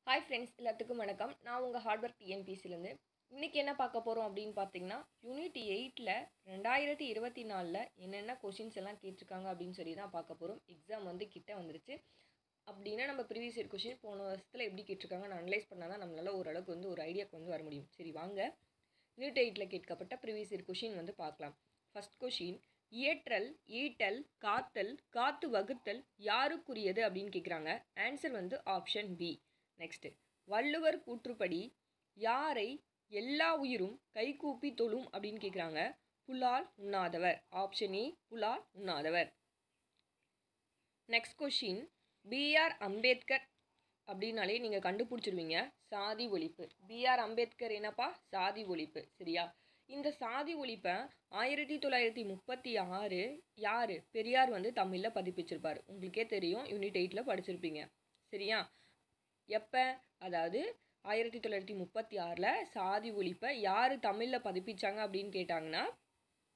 Hi friends, எல்லாத்துக்கும் வணக்கம். நான் உங்கள் ஹார்ட்வொர்க் டிஎன்பிசிலேருந்து இன்றைக்கி என்ன பார்க்க போகிறோம் அப்படின்னு பார்த்தீங்கன்னா, யூனிட் 8ல் 2024 என்னென்ன கொஷின்ஸ் எல்லாம் கேட்டிருக்காங்க அப்படின்னு சொல்லி தான் பார்க்க போகிறோம். எக்ஸாம் கிட்ட வந்துருச்சு. அப்படின்னா நம்ம ப்ரீவியஸ் இயர் கொஷின் போன வருஷத்தில் எப்படி கேட்டிருக்காங்கன்னு அனலைஸ் பண்ணால் தான் நம்மளால் ஓரளவுக்கு ஒரு ஐடியாவுக்கு வர முடியும். சரி வாங்க, யூனிட் 8ல் கேட்கப்பட்ட ப்ரீவியஸ் இயர் கொஷின் பார்க்கலாம். ஃபர்ஸ்ட் கொஷின், இயற்றல், ஈட்டல், காத்தல், காத்து வகுத்தல் யாருக்குரியது அப்படின்னு கேட்குறாங்க. Answer option B. Next, Valluvar கூற்றுப்படி யாரை எல்லா உயிரும் கைகூப்பி தொழும் அப்படின்னு கேட்குறாங்க. புலால் உண்ணாதவர். ஆப்ஷன் ஏ, புலால் உண்ணாதவர். நெக்ஸ்ட் கொஷின், பிஆர் அம்பேத்கர் அப்படின்னாலே நீங்கள் கண்டுபிடிச்சிருவீங்க, சாதி ஒழிப்பு. பிஆர் அம்பேத்கர் என்னப்பா? சாதி ஒழிப்பு. சரியா? இந்த சாதி ஒழிப்பை 1936 யார்? பெரியார் தமிழில் பதிப்பிச்சிருப்பார். உங்களுக்கே தெரியும், யூனிட் 8ல் படிச்சிருப்பீங்க. சரியா? எப்போ? அதாவது 1936 சாதி ஒழிப்பை யார் தமிழில் பதிப்பிச்சாங்க அப்படின்னு கேட்டாங்கன்னா,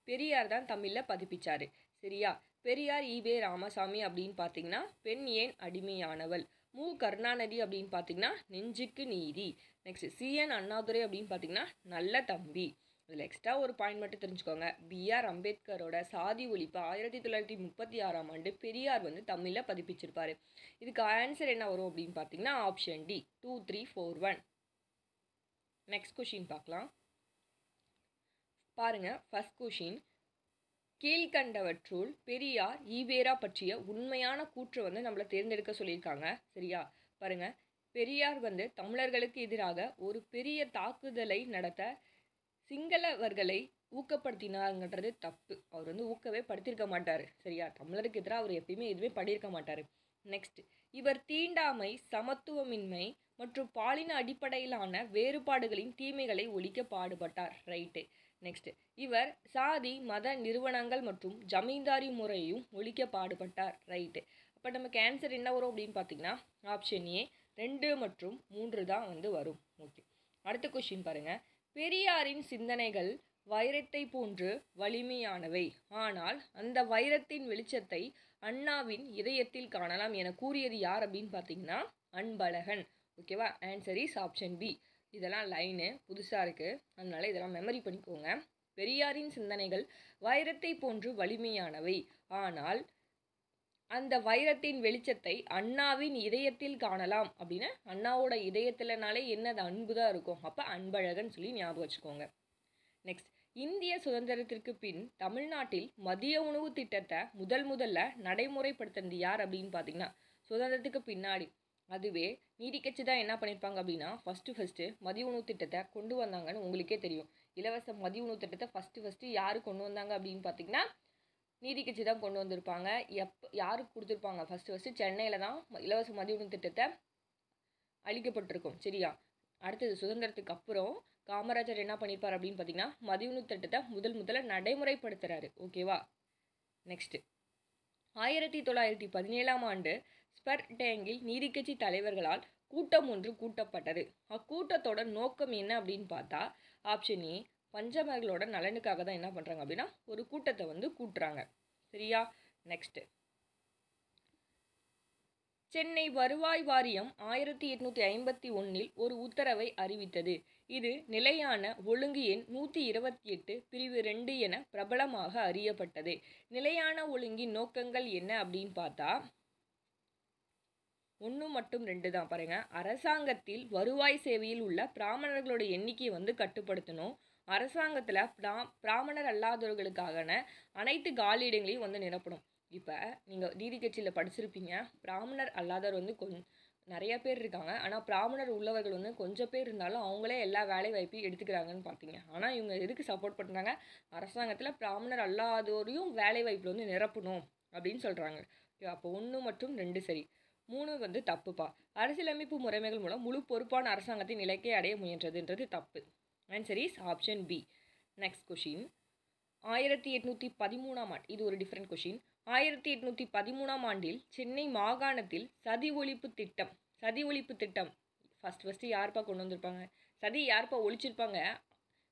பெரியார் தான் தமிழில் பதிப்பிச்சார். சரியா? பெரியார் ஈவே ராமசாமி அப்படின்னு பார்த்தீங்கன்னா பெண் ஏன் அடிமையானவள். மு கருணாநிதி அப்படின்னு பார்த்தீங்கன்னா நெஞ்சுக்கு நீதி. நெக்ஸ்ட், சிஎன் அண்ணாதுரை அப்படின்னு பார்த்தீங்கன்னா நல்ல தம்பி. இதில் எக்ஸ்ட்ரா ஒரு பாயிண்ட் மட்டும் தெரிஞ்சுக்கோங்க. பிஆர் அம்பேத்கரோட சாதி ஒழிப்பு 1936 பெரியார் தமிழில் பதிப்பிச்சிருப்பார். இதுக்கு ஆன்சர் என்ன வரும் அப்படின்னு பார்த்தீங்கன்னா ஆப்ஷன் டி, 2, 3, 4, 1. நெக்ஸ்ட் கொஷின் பார்க்கலாம். பாருங்க, ஃபர்ஸ்ட் கொஷின், கீழ்கண்டவற்றுள் பெரியார் ஈவேரா பற்றிய உண்மையான கூற்று நம்மளை தேர்ந்தெடுக்க சொல்லியிருக்காங்க. சரியா? பாருங்க, பெரியார் தமிழர்களுக்கு எதிராக ஒரு பெரிய தாக்குதலை நடத்த சிங்களவர்களை ஊக்கப்படுத்தினாருங்கிறது தப்பு. அவர் ஊக்கவே படுத்திருக்க மாட்டார். சரியா? தமிழருக்கு எதிராக அவர் எப்பயுமே எதுவுமே பண்ணியிருக்க மாட்டார். நெக்ஸ்ட், இவர் தீண்டாமை, சமத்துவமின்மை மற்றும் பாலின அடிப்படையிலான வேறுபாடுகளின் தீமைகளை ஒழிக்க பாடுபட்டார். ரைட்டு. நெக்ஸ்ட், இவர் சாதி மத நிறுவனங்கள் மற்றும் ஜமீன்தாரி முறையும் ஒழிக்க பாடுபட்டார். ரைட்டு. அப்போ நமக்கு ஆன்சர் என்ன வரும் அப்படின்னு பார்த்தீங்கன்னா ஆப்ஷன் ஏ, 2 மற்றும் 3 தான் வரும். ஓகே, அடுத்த கொஸ்டின் பாருங்க. பெரியாரின் சிந்தனைகள் வைரத்தை போன்று வலிமையானவை, ஆனால் அந்த வைரத்தின் வெளிச்சத்தை அண்ணாவின் இதயத்தில் காணலாம் என கூறியது யார் அப்படின்னு பார்த்தீங்கன்னா அன்பழகன். ஓகேவா? Answer is option B. இதெல்லாம் லைனு புதுசாக இருக்குது, அதனால இதெல்லாம் மெமரி பண்ணிக்கோங்க. பெரியாரின் சிந்தனைகள் வைரத்தை போன்று வலிமையானவை, ஆனால் அந்த வைரத்தின் வெளிச்சத்தை அண்ணாவின் இதயத்தில் காணலாம் அப்படின்னா அண்ணாவோட இதயத்திலனாலே என்னது? அன்பு தான் இருக்கும். அப்போ அன்பழகன் சொல்லி ஞாபகம் வச்சுக்கோங்க. நெக்ஸ்ட், இந்திய சுதந்திரத்திற்கு பின் தமிழ்நாட்டில் மதிய உணவு திட்டத்தை முதல்ல நடைமுறைப்படுத்தினது யார் அப்படின்னு பார்த்தீங்கன்னா சுதந்திரத்துக்கு பின்னாடி. அதுவே நீதி கட்சி தான் என்ன பண்ணியிருப்பாங்க அப்படின்னா ஃபஸ்ட்டு மதிய உணவு திட்டத்தை கொண்டு வந்தாங்கன்னு உங்களுக்கே தெரியும். இலவச மதிய உணவு திட்டத்தை ஃபஸ்ட்டு யார் கொண்டு வந்தாங்க அப்படின்னு பார்த்தீங்கன்னா நீதி கட்சி தான் கொண்டு வந்திருப்பாங்க. யாருக்கு கொடுத்துருப்பாங்க? ஃபஸ்ட்டு சென்னையில் தான் இலவச மதிய உணவு திட்டத்தை அளிக்கப்பட்டிருக்கும். சரியா? அடுத்தது சுதந்திரத்துக்கு அப்புறம் காமராஜர் என்ன பண்ணியிருப்பார் அப்படின்னு பார்த்தீங்கன்னா மதிய உணவு திட்டத்தை முதல்ல நடைமுறைப்படுத்துகிறாரு. ஓகேவா? நெக்ஸ்ட்டு, 1917 ஸ்பர் டேங்கில் நீதி கட்சி தலைவர்களால் கூட்டம் ஒன்று கூட்டப்பட்டது. அக்கூட்டத்தோட நோக்கம் என்ன அப்படின்னு பார்த்தா ஆப்ஷன் ஏ, பஞ்சமர்களோட நலனுக்காக தான் என்ன பண்ணுறாங்க அப்படின்னா ஒரு கூட்டத்தை கூட்டுறாங்க. சரியா? நெக்ஸ்ட்டு, சென்னை வருவாய் வாரியம் 1851 ஒரு உத்தரவை அறிவித்தது. இது நிலையான ஒழுங்கு எண் 128 பிரிவு 2 என பிரபலமாக அறியப்பட்டது. நிலையான ஒழுங்கின் நோக்கங்கள் என்ன அப்படின்னு பார்த்தா 1 மற்றும் 2 தான். பாருங்க, அரசாங்கத்தில் வருவாய் சேவையில் உள்ள பிராமணர்களோட எண்ணிக்கையை கட்டுப்படுத்தணும். அரசாங்கத்தில் பிராமணர் அல்லாதவர்களுக்கான அனைத்து காலியிடங்களையும் நிரப்பணும். இப்போ நீங்கள் நீதி கட்சியில் படிச்சிருப்பீங்க, பிராமணர் அல்லாதவர் நிறைய பேர் இருக்காங்க. ஆனால் பிராமணர் உள்ளவர்கள் கொஞ்சம் பேர் இருந்தாலும் அவங்களே எல்லா வேலை வாய்ப்பையும் எடுத்துக்கிறாங்கன்னு பார்த்தீங்க. ஆனால் இவங்க எதுக்கு சப்போர்ட் பண்ணுறாங்க? அரசாங்கத்தில் பிராமணர் அல்லாதோரையும் வேலை வாய்ப்பில் நிரப்பணும் அப்படின்னு சொல்கிறாங்க. அப்போ 1 மற்றும் 2 சரி. 3 தப்புப்பா. அரசியலமைப்பு முறைமைகள் மூலம் முழு பொறுப்பான அரசாங்கத்தின் இலக்கை அடைய முயன்றதுன்றது தப்பு. Answer is option B. Next question, 1813 இது ஒரு டிஃப்ரெண்ட் கொஷின். 1813 சென்னை மாகாணத்தில் சதி ஒழிப்பு திட்டம் ஃபஸ்ட்டு யார்ப்பா கொண்டு வந்திருப்பாங்க? சதி யார்ப்பா ஒழிச்சிருப்பாங்க?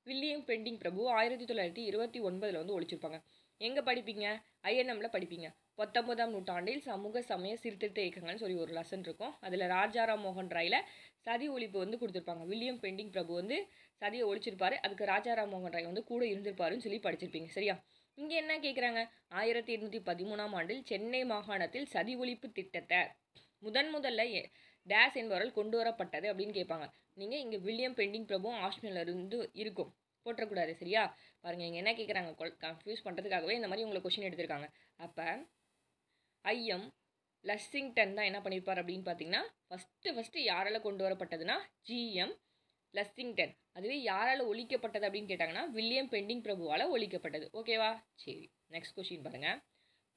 வில்லியம் பெண்டிங் பிரபு 1929 ஒழிச்சிருப்பாங்க. எங்கே படிப்பீங்க? ஐஎன்எம்மில் படிப்பீங்க. 19ஆம் நூற்றாண்டில் சமூக சமய சீர்திருத்த இயக்கங்கள்னு சொல்லி ஒரு லெசன் இருக்கும். அதில் ராஜாராம் மோகன் ராயில் சதி ஒழிப்பு வந்து கொடுத்துருப்பாங்க. வில்லியம் பெண்டிங் பிரபு வந்து சதியை ஒழிச்சிருப்பாரு. அதுக்கு ராஜாராம் மோகன் ராய் வந்து கூட இருந்திருப்பாருன்னு சொல்லி படிச்சிருப்பீங்க. சரியா? இங்கே என்ன கேட்குறாங்க, 1813ஆம் ஆண்டில் சென்னை மாகாணத்தில் சதி ஒழிப்பு திட்டத்தை முதல்ல டேஸ் என்பவரால் கொண்டு வரப்பட்டது அப்படின்னு கேட்பாங்க. நீங்கள் இங்கே வில்லியம் பெண்டிங் பிரபுவும் ஆப்ஷனில் இருந்து இருக்கும், போட்டக்கூடாது. சரியா? பாருங்கள், இங்கே என்ன கேட்குறாங்க, கன்ஃபியூஸ் பண்ணுறதுக்காகவே இந்த மாதிரி உங்களை கொஷின் எடுத்திருக்காங்க. அப்போ ஐஎம் லெஸ்ஸிங்டன் தான் என்ன பண்ணியிருப்பார் அப்படின்னு பார்த்தீங்கன்னா, ஃபஸ்ட்டு யாரால் கொண்டு வரப்பட்டதுன்னா ஜிஎம் லெஸ்ஸிங்டன். அதுவே யாரால் ஒழிக்கப்பட்டது அப்படின்னு கேட்டாங்கன்னா வில்லியம் பெண்டிங் பிரபுவால் ஒழிக்கப்பட்டது. ஓகேவா? சரி, நெக்ஸ்ட் கொஸ்டின் பாருங்கள்.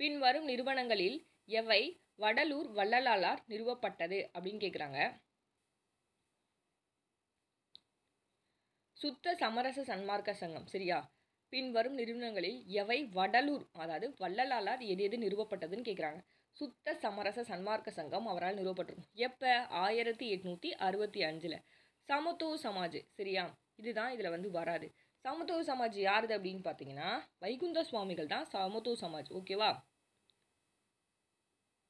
பின்வரும் நிறுவனங்களில் எவை வடலூர் வள்ளலாரால் நிறுவப்பட்டது அப்படின்னு கேட்குறாங்க. சுத்த சமரச சன்மார்க்க சங்கம். சரியா? பின்வரும் நிறுவனங்களில் எவை வடலூர், அதாவது வள்ளலாரால் எது நிறுவப்பட்டதுன்னு கேட்குறாங்க. சுத்த சமரச சன்மார்க்க சங்கம் அவரால் நிறுவப்பட்டிருக்கும். எப்போ? 1865. சமத்துவ சமாஜ். சரியா? இதுதான் இதில் வந்து வராது. சமத்துவ சமாஜ் யாருது அப்படின்னு பார்த்தீங்கன்னா வைகுந்த சுவாமிகள் தான் சமத்துவ சமாஜ். ஓகேவா?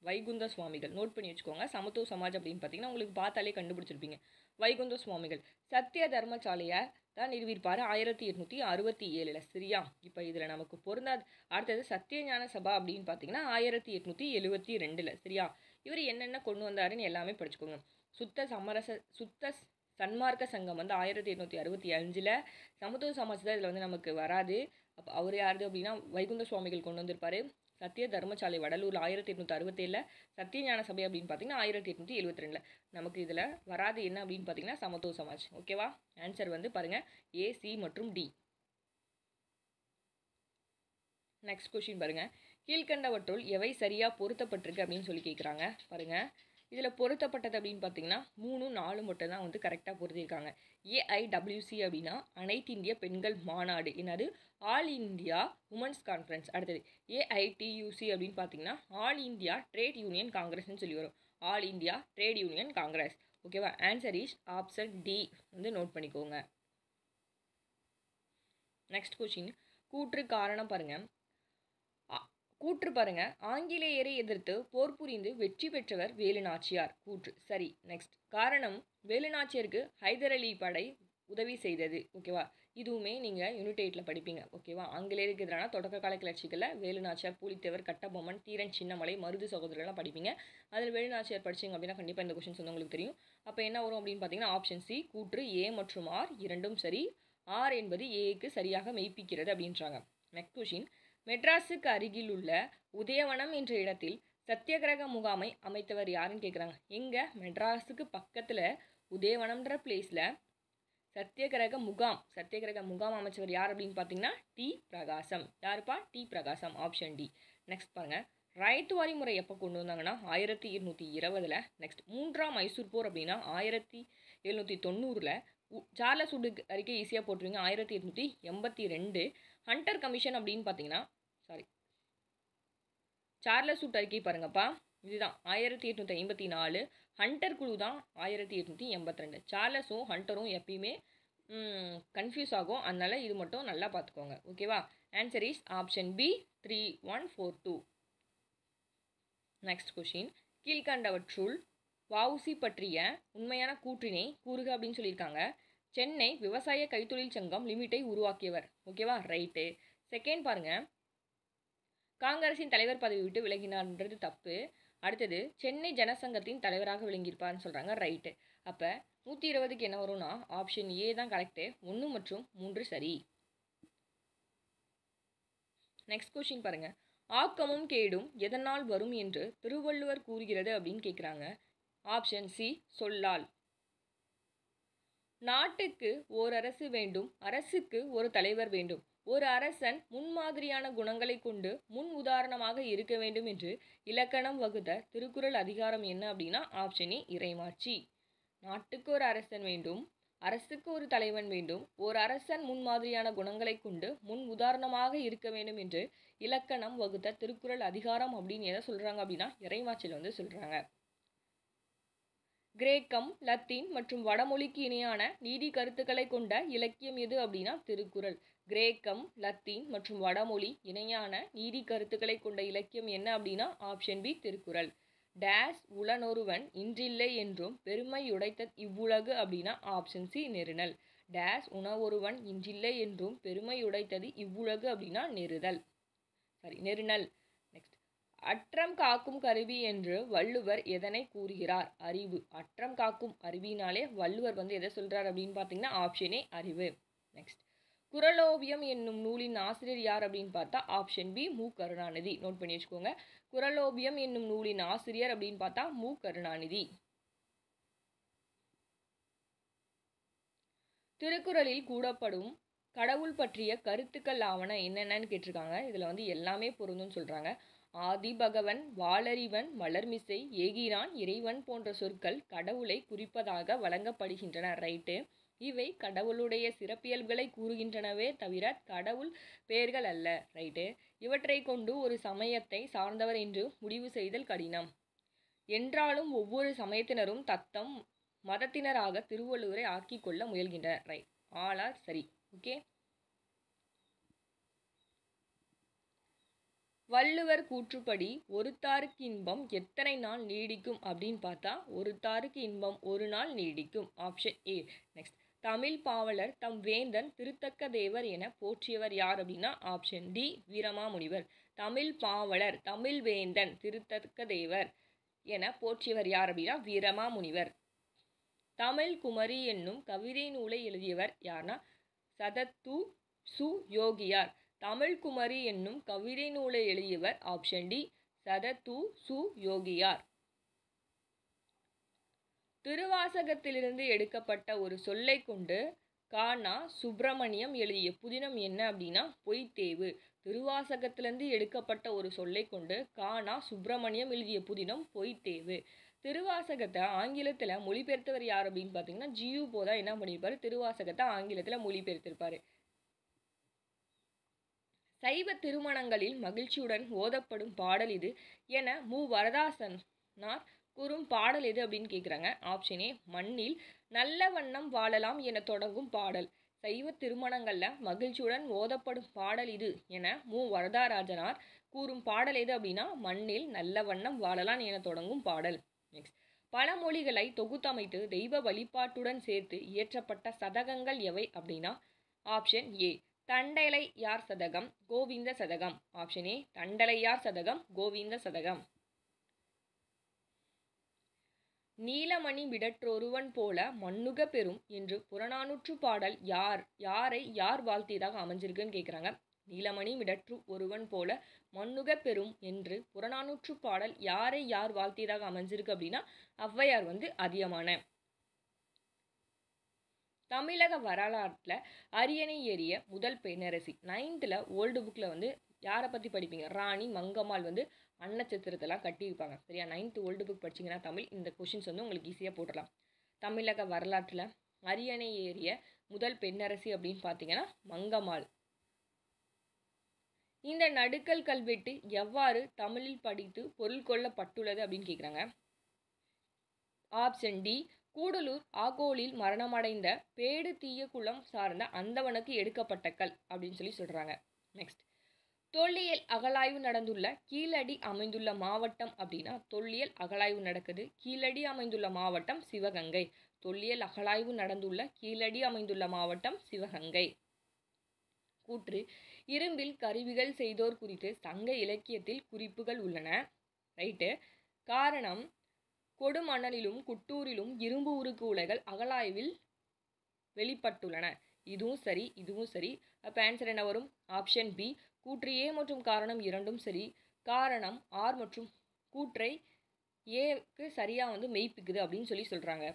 வைகுந்த சுவாமிகள் நோட் பண்ணி வச்சுக்கோங்க. சமத்துவ சமாஜ் அப்படின்னு பார்த்தீங்கன்னா உங்களுக்கு பார்த்தாலே கண்டுபிடிச்சிருப்பீங்க. வைகுந்த சுவாமிகள் சத்திய தர்மசாலையை தான் நிறுவியிருப்பார் 1867. சரியா? இப்போ இதில் நமக்கு பொருந்தாது. அடுத்தது சத்தியஞான சபா அப்படின்னு பார்த்தீங்கன்னா 1872. சரியா? இவர் என்னென்ன கொண்டு வந்தாருன்னு எல்லாமே படிச்சுக்கோங்க. சுத்த சன்மார்க்க சங்கம் வந்து 1865. சமத்துவ சமாஜ் தான் இதில் வந்து நமக்கு வராது. அப்போ அவர் யாருது அப்படின்னா வைகுந்த சுவாமிகள் கொண்டு வந்திருப்பார். சத்திய தர்மசாலை வடலூர் 1867. சத்தியஞான சபை அப்படின்னு பார்த்தீங்கன்னா 1872. நமக்கு இதில் வராது என்ன அப்படின்னு பார்த்தீங்கன்னா சமத்துவ சமாஜ். ஓகேவா? ஆன்சர் வந்து பாருங்கள் ஏ, சி மற்றும் டி. நெக்ஸ்ட் கொஸ்டின் பாருங்கள். கீழ்கண்டவற்றுள் எவை சரியாக பொருத்தப்பட்டிருக்கு அப்படின்னு சொல்லி கேட்குறாங்க. பாருங்கள், இதில் பொருத்தப்பட்டது அப்படின்னு பார்த்தீங்கன்னா 3, 4 மட்டும் தான் வந்து கரெக்டாக பொருத்திருக்காங்க. ஏஐடபிள்யூசி அப்படின்னா அனைத்து இந்திய பெண்கள் மாநாடு. என்னது? All India women's conference. அடுத்தது ஏஐடியூசி அப்படின்னு பார்த்தீங்கன்னா ஆல் இந்தியா ட்ரேட் யூனியன் காங்கிரஸ்ன்னு சொல்லி வரும். All India trade union Congress. ஓகேவா? ஆன்சர் இஸ் ஆப்ஷன் டி வந்து நோட் பண்ணிக்கோங்க. நெக்ஸ்ட் கொஸ்டின், கூற்று காரணம் பாருங்கள். கூற்று பாருங்க, ஆங்கிலேயரை எதிர்த்து போர் புரிந்து வெற்றி பெற்றவர் வேலுநாச்சியார். கூற்று சரி. நெக்ஸ்ட் காரணம், வேலுநாச்சியாருக்கு ஹைதர் அலி படை உதவி செய்தது. ஓகேவா? இதுவுமே நீங்கள் யூனிட் 8ல் படிப்பீங்க. ஓகேவா? ஆங்கிலேயருக்கு எதிரான தொடக்க கால கிளர்ச்சிகளில் வேலுநாச்சியார், பூலித்தேவர், கட்டபொம்மன், தீரன் சின்னமலை, மருது சகோதரர்லாம் படிப்பீங்க. அதில் வேலுநாச்சியார் படிச்சிங்க அப்படின்னா கண்டிப்பாக இந்த கொஸ்டின்ஸ் வந்து உங்களுக்கு தெரியும். அப்போ என்ன வரும் அப்படின்னு பார்த்தீங்கன்னா ஆப்ஷன் சி. கூற்று ஏ மற்றும் ஆர் இரண்டும் சரி. ஆர் என்பது ஏக்கு சரியாக மெய்ப்பிக்கிறது அப்படின்றாங்க. நெக்ஸ்ட் கொஸ்டின், மெட்ராஸுக்கு அருகில் உள்ள உதயவனம் என்ற இடத்தில் சத்தியகிரக முகாமை அமைத்தவர் யாருன்னு கேட்குறாங்க. எங்கே? மெட்ராஸுக்கு பக்கத்தில் உதயவனம்ன்ற பிளேஸில் சத்தியகிரக முகாம் அமைச்சவர் யார் அப்படின்னு பார்த்தீங்கன்னா டி. பிரகாசம். யாருப்பா? D. Prakasam. Option D. Next பாருங்கள், ரைட் வாரி முறை எப்போ கொண்டு வந்தாங்கன்னா 1820. நெக்ஸ்ட் 3ஆம் மைசூர் போர் அப்படின்னா 1790. சார்லஸ் வுட் அறிக்கை ஈஸியாக போட்டுருவீங்க 1882. ஹண்டர் கமிஷன் அப்படின்னு பார்த்தீங்கன்னா சார்லஸ் வுட் அறிக்கை பாருங்கப்பா, இதுதான் 1854. ஹண்டர் குழு தான் 1882. சார்லஸும் ஹண்டரும் எப்பயுமே கன்ஃபியூஸ் ஆகும், அதனால இது மட்டும் நல்லா பார்த்துக்கோங்க. ஓகேவா? Answer is option B 3142. Next question, கீழ்கண்டவற்றுள் வஉசி பற்றிய உண்மையான கூற்றினை கூறுக அப்படின்னு சொல்லியிருக்காங்க. சென்னை விவசாய கைத்தொழில் சங்கம் லிமிட்டை உருவாக்கியவர். ஓகேவா? ரைட்டு. செகண்ட் பாருங்கள், காங்கிரஸின் தலைவர் பதவி விட்டு விலகினார்ன்றது தப்பு. அடுத்தது சென்னை ஜனசங்கத்தின் தலைவராக விளங்கியிருப்பார்னு சொல்கிறாங்க. ரைட்டு. அப்போ 120க்கு என்ன வரும்னா ஆப்ஷன் ஏ தான் கரெக்டு. 1 மற்றும் 3 சரி. நெக்ஸ்ட் கொஸ்டின் பாருங்கள், ஆக்கமும் கேடும் எதனால் வரும் என்று திருவள்ளுவர் கூறுகிறது அப்படின்னு கேட்குறாங்க. Option C. சொல்லால். நாட்டுக்கு ஓர் அரசு வேண்டும், அரசுக்கு ஒரு தலைவர் வேண்டும். ஒரு அரசன் முன்மாதிரியான குணங்களை கொண்டு முன் உதாரணமாக இருக்க வேண்டும் என்று இலக்கணம் வகுத்த திருக்குறள் அதிகாரம் என்ன அப்படின்னா ஆப்ஷன் ஏ. இறைமாட்சி. நாட்டுக்கு ஒரு அரசன் வேண்டும், அரசுக்கு ஒரு தலைவன் வேண்டும், ஒரு அரசன் முன்மாதிரியான குணங்களை கொண்டு முன் உதாரணமாக இருக்க வேண்டும் என்று இலக்கணம் வகுத்த திருக்குறள் அதிகாரம் அப்படின்னு எதை சொல்கிறாங்க அப்படின்னா இறைமாட்சியில் வந்து சொல்கிறாங்க. கிரேக்கம், லத்தீன் மற்றும் வடமொழிக்கு இணையான நீதி கருத்துக்களை கொண்ட இலக்கியம் எது அப்படின்னா திருக்குறள். கிரேக்கம், லத்தீன் மற்றும் வடமொழி இணையான நீதி கருத்துக்களை கொண்ட இலக்கியம் என்ன அப்படின்னா ஆப்ஷன் பி திருக்குறள். டேஸ் உளனொருவன் இன்றில்லை என்றும் பெருமையுடைத்த இவ்வுலகு அப்படின்னா ஆப்ஷன் சி நெருநல். டேஸ் உணவொருவன் இன்றில்லை என்றும் பெருமையுடைத்தது இவ்வுலகு அப்படின்னா நெருநல். நெக்ஸ்ட், அற்றம் காக்கும் கருவி என்று வள்ளுவர் எதனை கூறுகிறார்? அறிவு. அற்றம் காக்கும் அறிவினாலே வள்ளுவர் எதை சொல்றார் அப்படின்னு பார்த்தீங்கன்னா ஆப்ஷன் ஏ அறிவு. நெக்ஸ்ட், குறளோவியம் என்னும் நூலின் ஆசிரியர் யார் அப்படின்னு பார்த்தா ஆப்ஷன் பி மு கருணாநிதி. நோட் பண்ணி வச்சுக்கோங்க. குறளோவியம் என்னும் நூலின் ஆசிரியர் அப்படின்னு பார்த்தா மு கருணாநிதி. திருக்குறளில் கூறப்படும் கடவுள் பற்றிய கருத்துக்கள் ஆவன என்னென்னு கேட்டிருக்காங்க. இதில் எல்லாமே பொருந்தும்னு சொல்கிறாங்க. ஆதிபகவன், வாளறிவன், மலர்மிசை, ஏகிரான், இறைவன் போன்ற சொற்கள் கடவுளை குறிப்பதாக வழங்கப்படுகின்றன. ரைட்டு. இவை கடவுளுடைய சிறப்பியல்புகளை கூறுகின்றனவே தவிர கடவுள் பெயர்கள் அல்ல. ரைட்டு. இவற்றை கொண்டு ஒரு சமயத்தை சார்ந்தவர் என்று முடிவு செய்தல் கடினம். என்றாலும் ஒவ்வொரு சமயத்தினரும் தத்தம் மதத்தினராக திருவள்ளுவரை ஆக்கிக் கொள்ள முயல்கின்றனர். ரைட். ஆல் ஆர் சரி. ஓகே. வள்ளுவர் கூற்றுப்படி ஒருத்தாருக்கு இன்பம் எத்தனை நாள் நீடிக்கும் அப்படின்னு பார்த்தா ஒருத்தாருக்கு இன்பம் ஒரு நாள் நீடிக்கும். Option A. நெக்ஸ்ட், தமிழ் பாவலர் தம் வேந்தன் திருத்தக்க தேவர் என போற்றியவர் யார் அப்படின்னா ஆப்ஷன் டி வீரமாமுனிவர். தமிழ் பாவலர், தமிழ் வேந்தன் திருத்தக்க தேவர் என போற்றியவர் யார் அப்படின்னா வீரமாமுனிவர். தமிழ் குமரி என்னும் கவிதை நூலை எழுதியவர் யார்னா சதத்து சு யோகியார். தமிழ் குமரி என்னும் கவிதை நூலை எழுதியவர் ஆப்ஷன் டி சதத்து சு யோகியார். திருவாசகத்திலிருந்து எடுக்கப்பட்ட ஒரு சொல்லை கொண்டு கானா சுப்பிரமணியம் எழுதிய புதினம் என்ன அப்படின்னா பொய்த்தேவு. திருவாசகத்திலிருந்து எடுக்கப்பட்ட ஒரு சொல்லை கொண்டு கானா சுப்பிரமணியம் எழுதிய புதினம் பொய்த்தேவு. திருவாசகத்தை ஆங்கிலத்தில் மொழிபெயர்த்தவர் யார் அப்படின்னு பார்த்தீங்கன்னா ஜியு போதா என்ன பண்ணியிருப்பாரு, திருவாசகத்தை ஆங்கிலத்தில் மொழிபெயர்த்திருப்பாரு. சைவ திருமணங்களில் மகிழ்ச்சியுடன் ஓதப்படும் பாடல் இது என மு வரதாசனார் கூறும் பாடல் எது அப்படின்னு கேட்குறாங்க. ஆப்ஷன் ஏ மண்ணில் நல்ல வண்ணம் வாழலாம் என தொடங்கும் பாடல். சைவ திருமணங்களில் மகிழ்ச்சியுடன் ஓதப்படும் பாடல் இது என மு வரதராஜனார் கூறும் பாடல் எது அப்படின்னா மண்ணில் நல்ல வண்ணம் வாழலாம் என தொடங்கும் பாடல். நெக்ஸ்ட், பல மொழிகளை தொகுத்தமைத்து தெய்வ வழிபாட்டுடன் சேர்த்து இயற்றப்பட்ட சதகங்கள் எவை அப்படின்னா option A Thandalaiyar Sathagam, Govinda Sathagam. Option A Thandalaiyar Sathagam, Govinda Sathagam. நீலமணி விடற்றொருவன் போல மண்ணுக பெறும் என்று புறநானூற்று பாடல் யார் வாழ்த்தியதாக அமைஞ்சிருக்குன்னு கேட்குறாங்க. நீலமணி விடற்று ஒருவன் போல மண்ணுக பெறும் என்று புறநானூற்று பாடல் யார் வாழ்த்தியதாக அமைஞ்சிருக்கு அப்படின்னா ஔவையார் அதியமான. தமிழக வரலாற்றில் அரியணை ஏறிய முதல் பெண்ணரசி. 9th ஓல்டு புக்கில் யாரை பற்றி படிப்பீங்க, ராணி மங்கம்மாள் அன்னச்சத்திரத்தெல்லாம் கட்டியிருப்பாங்க. சரியா? 9th ஓல்டு புக் படிச்சிங்கன்னா தமிழ் இந்த கொஷின்ஸ் உங்களுக்கு ஈஸியாக போட்டுடலாம். தமிழக வரலாற்றில் அரியணை ஏறிய முதல் பெண்ணரசி அப்படின்னு பார்த்தீங்கன்னா மங்கம்மாள். இந்த நடுக்கல் கல்வெட்டு எவ்வாறு தமிழில் படித்து பொருள் கொள்ளப்பட்டுள்ளது அப்படின்னு கேட்குறாங்க. ஆப்ஷன் டி கூடலூர் ஆகோலில் மரணமடைந்த பேடு தீய குலம் சார்ந்த அந்தவனுக்கு எடுக்கப்பட்ட கல் அப்படின்னு சொல்கிறாங்க. நெக்ஸ்ட், தொல்லியல் அகழாய்வு நடந்துள்ள கீழடி அமைந்துள்ள மாவட்டம் அப்படின்னா தொல்லியல் அகழாய்வு நடக்குது கீழடி அமைந்துள்ள மாவட்டம் சிவகங்கை. தொல்லியல் அகழாய்வு நடந்துள்ள கீழடி அமைந்துள்ள மாவட்டம் சிவகங்கை. கூற்று இரும்பில் கருவிகள் செய்தோர் குறித்து சங்க இலக்கியத்தில் குறிப்புகள் உள்ளன. ரைட்டு. காரணம் கொடுமணலிலும் குட்டூரிலும் இரும்பு உருக்கு உலைகள் அகழாய்வில் வெளிப்பட்டுள்ளன. இதுவும் சரி. அப்போ ஆன்சர் என்ன வரும்? ஆப்ஷன் பி கூற்று ஏ மற்றும் காரணம் இரண்டும் சரி. காரணம் ஆர் மற்றும் கூற்றை ஏக்கு சரியாக மெய்ப்பிக்குது அப்படின்னு சொல்கிறாங்க.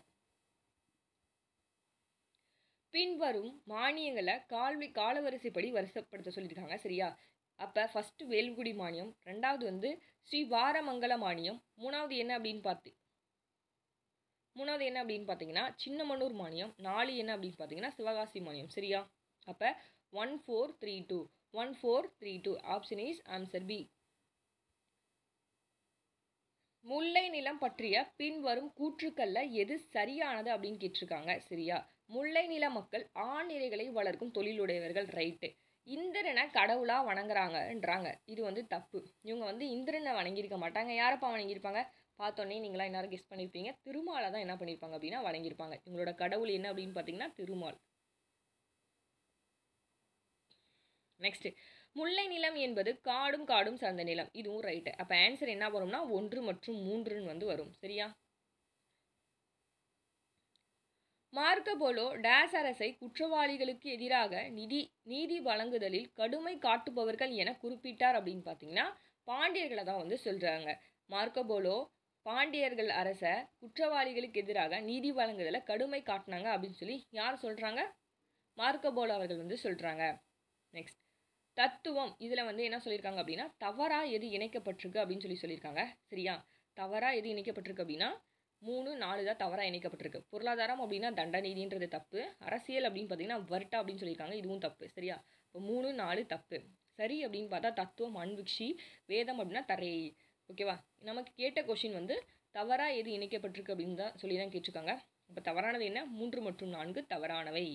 பின்வரும் மானியங்களை காலவரிசைப்படி வரிசைப்படுத்த சொல்லியிருக்காங்க. சரியா? அப்போ ஃபஸ்ட்டு வேல்குடி மானியம், ரெண்டாவது ஸ்ரீ வாரமங்கல மானியம், மூணாவது என்ன அப்படின்னு பார்த்தீங்கன்னா சின்னமனூர் மானியம், 4 என்ன அப்படின்னு பார்த்தீங்கன்னா சிவகாசி மானியம். சரியா? அப்போ 1432 ஆப்ஷன் இஸ் ஆன்சர் பி. முல்லை நிலம் பற்றிய பின்வரும் கூற்றுக்கள்ல எது சரியானது அப்படின்னு கேட்டிருக்காங்க. சரியா? முல்லை நில மக்கள் ஆணிரைகளை வளர்க்கும் தொழிலுடையவர்கள். ரைட்டு. இந்திரனை கடவுளா வணங்குறாங்கன்றாங்க. இது வந்து தப்பு. இவங்க வந்து இந்திரனை வணங்கியிருக்க மாட்டாங்க. யாரப்பா வணங்கியிருப்பாங்க? பார்த்தோன்னே நீங்களாம் எல்லாரும் கெஸ் பண்ணியிருப்பீங்க. திருமாலை தான் என்ன பண்ணியிருப்பாங்க அப்படின்னா வணங்கியிருப்பாங்க. இவங்களோட கடவுள் என்ன அப்படின்னு பார்த்தீங்கன்னா திருமால். நெக்ஸ்ட், முல்லை நிலம் என்பது காடும் காடும் சார்ந்த நிலம். இதுவும் ரைட்டு. அப்போ ஆன்சர் என்ன வரும்னா 1 மற்றும் 3ன்னு வந்து வரும். சரியா? மார்க்கபோலோ டேஸ் அரசை குற்றவாளிகளுக்கு எதிராக நீதி வழங்குதலில் கடுமை காட்டுபவர்கள் என குறிப்பிட்டார் அப்படின்னு பார்த்தீங்கன்னா பாண்டியர்களை தான் வந்து சொல்கிறாங்க. மார்க்கபோலோ பாண்டியர்கள் அரச குற்றவாளிகளுக்கு எதிராக நீதி வழங்குதலை கடுமை காட்டினாங்க அப்படின்னு சொல்லி யார் சொல்கிறாங்க? மார்க்கபோலோ அவர்கள் வந்து சொல்கிறாங்க. நெக்ஸ்ட், தத்துவம் இதில் வந்து என்ன சொல்லியிருக்காங்க அப்படின்னா தவறா எது இணைக்கப்பட்டிருக்கு அப்படின்னு சொல்லியிருக்காங்க. சரியா? தவறா எது இணைக்கப்பட்டிருக்கு அப்படின்னா 3, 4 தான் தவறாக இணைக்கப்பட்டிருக்கு. பொருளாதாரம் அப்படின்னா தண்டநீதின்றது தப்பு. அரசியல் அப்படின்னு பார்த்தீங்கன்னா வர்ட்டா அப்படின்னு சொல்லியிருக்காங்க. இதுவும் தப்பு. சரியா? இப்போ 3, 4 தப்பு. சரி அப்படின்னு பார்த்தா தத்துவம், அன்விக்ஷி, வேதம் அப்படின்னா தரை. ஓகேவா? நமக்கு கேட்ட கொஷின் வந்து தவறா எது இணைக்கப்பட்டிருக்கு அப்படின்னு தான் சொல்லி தான் கேட்டிருக்காங்க. இப்போ தவறானது என்ன? 3 மற்றும் 4 தவறானவை.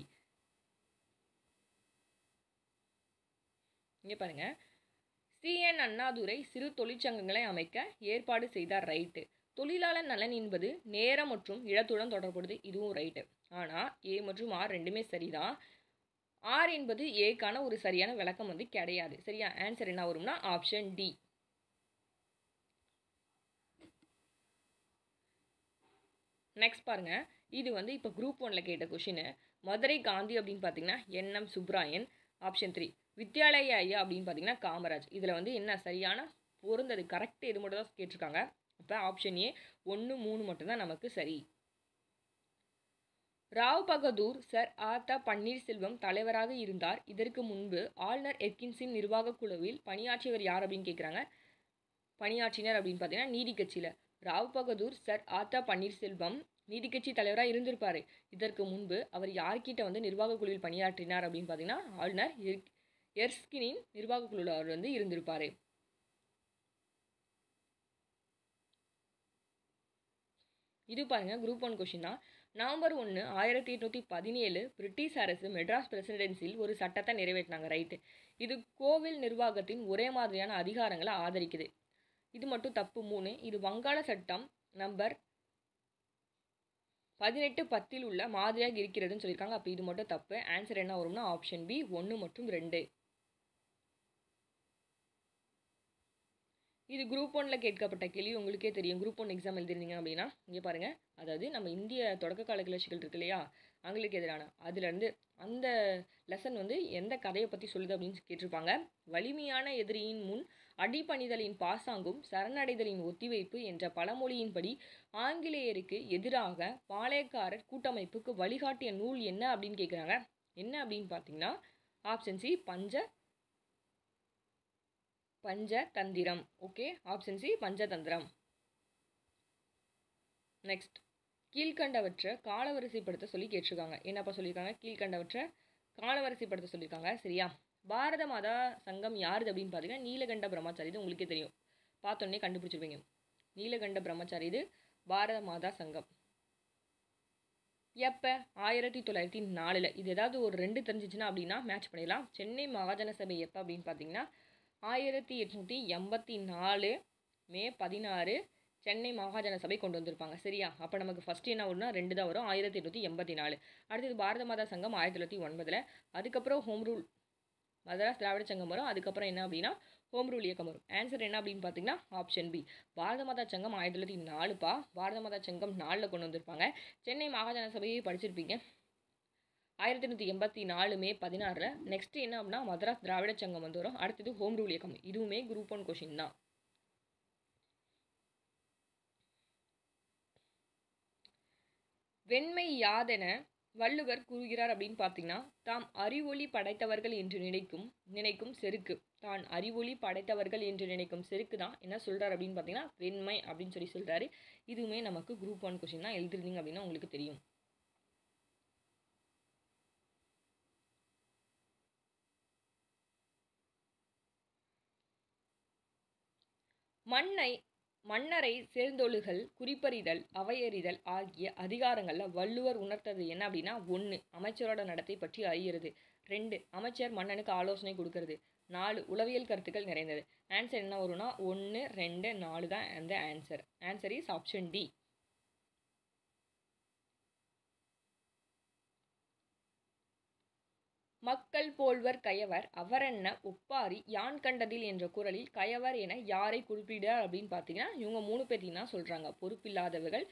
இங்கே பாருங்க, CN அண்ணாதுரை சிறு தொழிற்சங்கங்களை அமைக்க ஏற்பாடு செய்தார். ரைட்டு. தொழிலாளர் நலன் என்பது நேரம் மற்றும் இடத்துடன் தொடர்புடையது. இதுவும் ரைட்டு. ஆனால் A மற்றும் R ரெண்டுமே சரிதான். R என்பது ஏக்கான ஒரு சரியான விளக்கம் வந்து கிடையாது. சரியா? ஆன்சர் என்ன வரும்னா ஆப்ஷன் டி. நெக்ஸ்ட் பாருங்க, இது வந்து இப்போ குரூப் 1ல் கேட்ட கொஷின். மதுரை காந்தி அப்படின்னு பார்த்தீங்கன்னா NM சுப்ராயன். ஆப்ஷன் 3. வித்யாலயா ஐயா அப்படின்னு பார்த்தீங்கன்னா காமராஜ். இதில் வந்து என்ன சரியான பொருந்தது கரெக்ட் இது மட்டும் தான் கேட்டிருக்காங்க. அப்போ ஆப்ஷன் ஏ 1, 3 மட்டும்தான் நமக்கு சரி. ராவ் பகதூர் சர் ஆர்த்த பன்னீர்செல்வம் தலைவராக இருந்தார். இதற்கு முன்பு ஆளுநர் எட்கின்ஸின் நிர்வாக குழுவில் பணியாற்றியவர் யார் அப்படின்னு கேட்குறாங்க. பணியாற்றினர் அப்படின்னு பார்த்தீங்கன்னா நீதி கட்சியில் ராவ் பகதூர் சர் ஆர்த்த பன்னீர்செல்வம் நீதி கட்சி தலைவராக இருந்திருப்பார். இதற்கு முன்பு அவர் யார்கிட்ட வந்து நிர்வாக குழுவில் பணியாற்றினார் அப்படின்னு பார்த்தீங்கன்னா ஆளுநர் எர்ஸ்கினின் நிர்வாக குழுவில் அவர் வந்து இருந்திருப்பார். இது பாருங்க குரூப் 1 கொஷின் தான். நவம்பர் 1, 1817 பிரிட்டிஷ் அரசு மெட்ராஸ் பிரசிடென்சியில் ஒரு சட்டத்தை நிறைவேற்றினாங்க. ரைட்டு. இது கோவில் நிர்வாகத்தின் ஒரே மாதிரியான அதிகாரங்களை ஆதரிக்குது. இது மட்டும் தப்பு. 3. இது வங்காள சட்டம் நம்பர் 1810 உள்ள மாதிரியாக இருக்கிறதுன்னு சொல்லியிருக்காங்க. அப்போ இது மட்டும் தப்பு. ஆன்சர் என்ன வரும்னா ஆப்ஷன் பி 1 மற்றும் 2. இது குரூப் 1ல் கேட்கப்பட்ட கேள்வி. உங்களுக்கே தெரியும். குரூப் 1 எக்ஸாம் எழுதிருந்தீங்க அப்படின்னா இங்கே பாருங்கள், அதாவது நம்ம இந்திய தொடக்க கால கிளர்ச்சிகள் இருக்கு இல்லையா, ஆங்கிலேயருக்கு எதிரான, அதுலேருந்து அந்த லெசன் வந்து எந்த கதையை பற்றி சொல்லுது அப்படின்னு கேட்டிருப்பாங்க. வலிமையான எதிரியின் முன் அடிபணிதலின் பாசாங்கும் சரணடைதலின் ஒத்திவைப்பு என்ற பழமொழியின்படி ஆங்கிலேயருக்கு எதிராக பாளையக்காரர் கூட்டமைப்புக்கு வழிகாட்டிய நூல் என்ன அப்படின்னு கேட்குறாங்க. என்ன அப்படின்னு பார்த்தீங்கன்னா option C Panchatantra. Okay, option C Panchatantra. Next, கீழ்கண்டவற்றை காலவரிசைப்படுத்த சொல்லி கேட்டிருக்காங்க. என்னப்பா சொல்லியிருக்காங்க? கீழ்கண்டவற்றை காலவரிசைப்படுத்த சொல்லியிருக்காங்க. சரியா? பாரத மாதா சங்கம் யாருது அப்படின்னு பார்த்தீங்கன்னா நீலகண்ட பிரம்மச்சாரி. இது உங்களுக்கே தெரியும், பார்த்தோன்னே கண்டுபிடிச்சிருப்பீங்க. நீலகண்ட பிரம்மச்சாரி இது பாரத மாதா சங்கம். எப்போ? 1904. இது ஏதாவது ஒரு 2 தெரிஞ்சிச்சுன்னா அப்படின்னா மேட்ச் பண்ணிடலாம். சென்னை மகாஜன சபை எப்போ அப்படின்னு பார்த்தீங்கன்னா 1884 மே 16 சென்னை மகாஜன சபை கொண்டு வந்திருப்பாங்க. சரியா? அப்போ நமக்கு ஃபஸ்ட்டு என்ன வரும்னா 2 தான் வரும். 1884. அடுத்தது பாரத மாதா சங்கம் 1909. அதுக்கப்புறம் ஹோம் ரூல் மதராஸ் திராவிட சங்கம் வரும். அதுக்கப்புறம் என்ன அப்படின்னா ஹோம் ரூல் இயக்கம் வரும். ஆன்சர் என்ன அப்படின்னு பார்த்தீங்கன்னா ஆப்ஷன் பி. பாரத மாதா சங்கம் 1904பா. பாரத மாதா சங்கம் 4ல் கொண்டு வந்திருப்பாங்க. சென்னை மகாஜன சபையை படிச்சிருப்பீங்க 1884 மே 16. நெக்ஸ்ட் என்ன அப்படின்னா மதராஸ் திராவிட சங்கம் வந்து வரும். அடுத்தது ஹோம் ரூல் இயக்கம். இதுவுமே குரூப் 1 கொஷின் தான். வெண்மை யாதென வள்ளுவர் கூறுகிறார் அப்படின்னு பார்த்தீங்கன்னா தாம் அறிவொளி படைத்தவர்கள் என்று நினைக்கும் செருக்கு. தான் அறிவொளி படைத்தவர்கள் என்று நினைக்கும் செருக்கு தான் என்ன சொல்கிறார் அப்படின்னு பார்த்தீங்கன்னா வெண்மை அப்படின்னு சொல்லி சொல்கிறாரு. இதுவுமே நமக்கு குரூப் 1 கொஷின் தான். எழுதிருந்தீங்க அப்படின்னா உங்களுக்கு தெரியும். மண்ணை மன்னரை சேர்ந்தொழுகல், குறிப்பறிதல், அவையறிதல் ஆகிய அதிகாரங்களில் வள்ளுவர் உணர்த்தது என்ன அப்படின்னா 1 அமைச்சரோட நடத்தை பற்றி அறியறது, 2 அமைச்சர் மன்னனுக்கு ஆலோசனை கொடுக்கறது, 4 உளவியல் கருத்துக்கள் நிறைந்தது. ஆன்சர் என்ன வரும்னா 1, 2, 4 தான் அந்த answer. Answer is option D. மக்கள் போல்வர் கயவர் அவரென்ன ஒப்பாரி யான் கண்டதில் என்ற குரலில் கயவர் என யாரை குறிப்பிடார் அப்படின்னு பார்த்தீங்கன்னா இவங்க 3 பேர்த்தையும் தான் சொல்கிறாங்க. பொறுப்பில்லாதவர்கள்,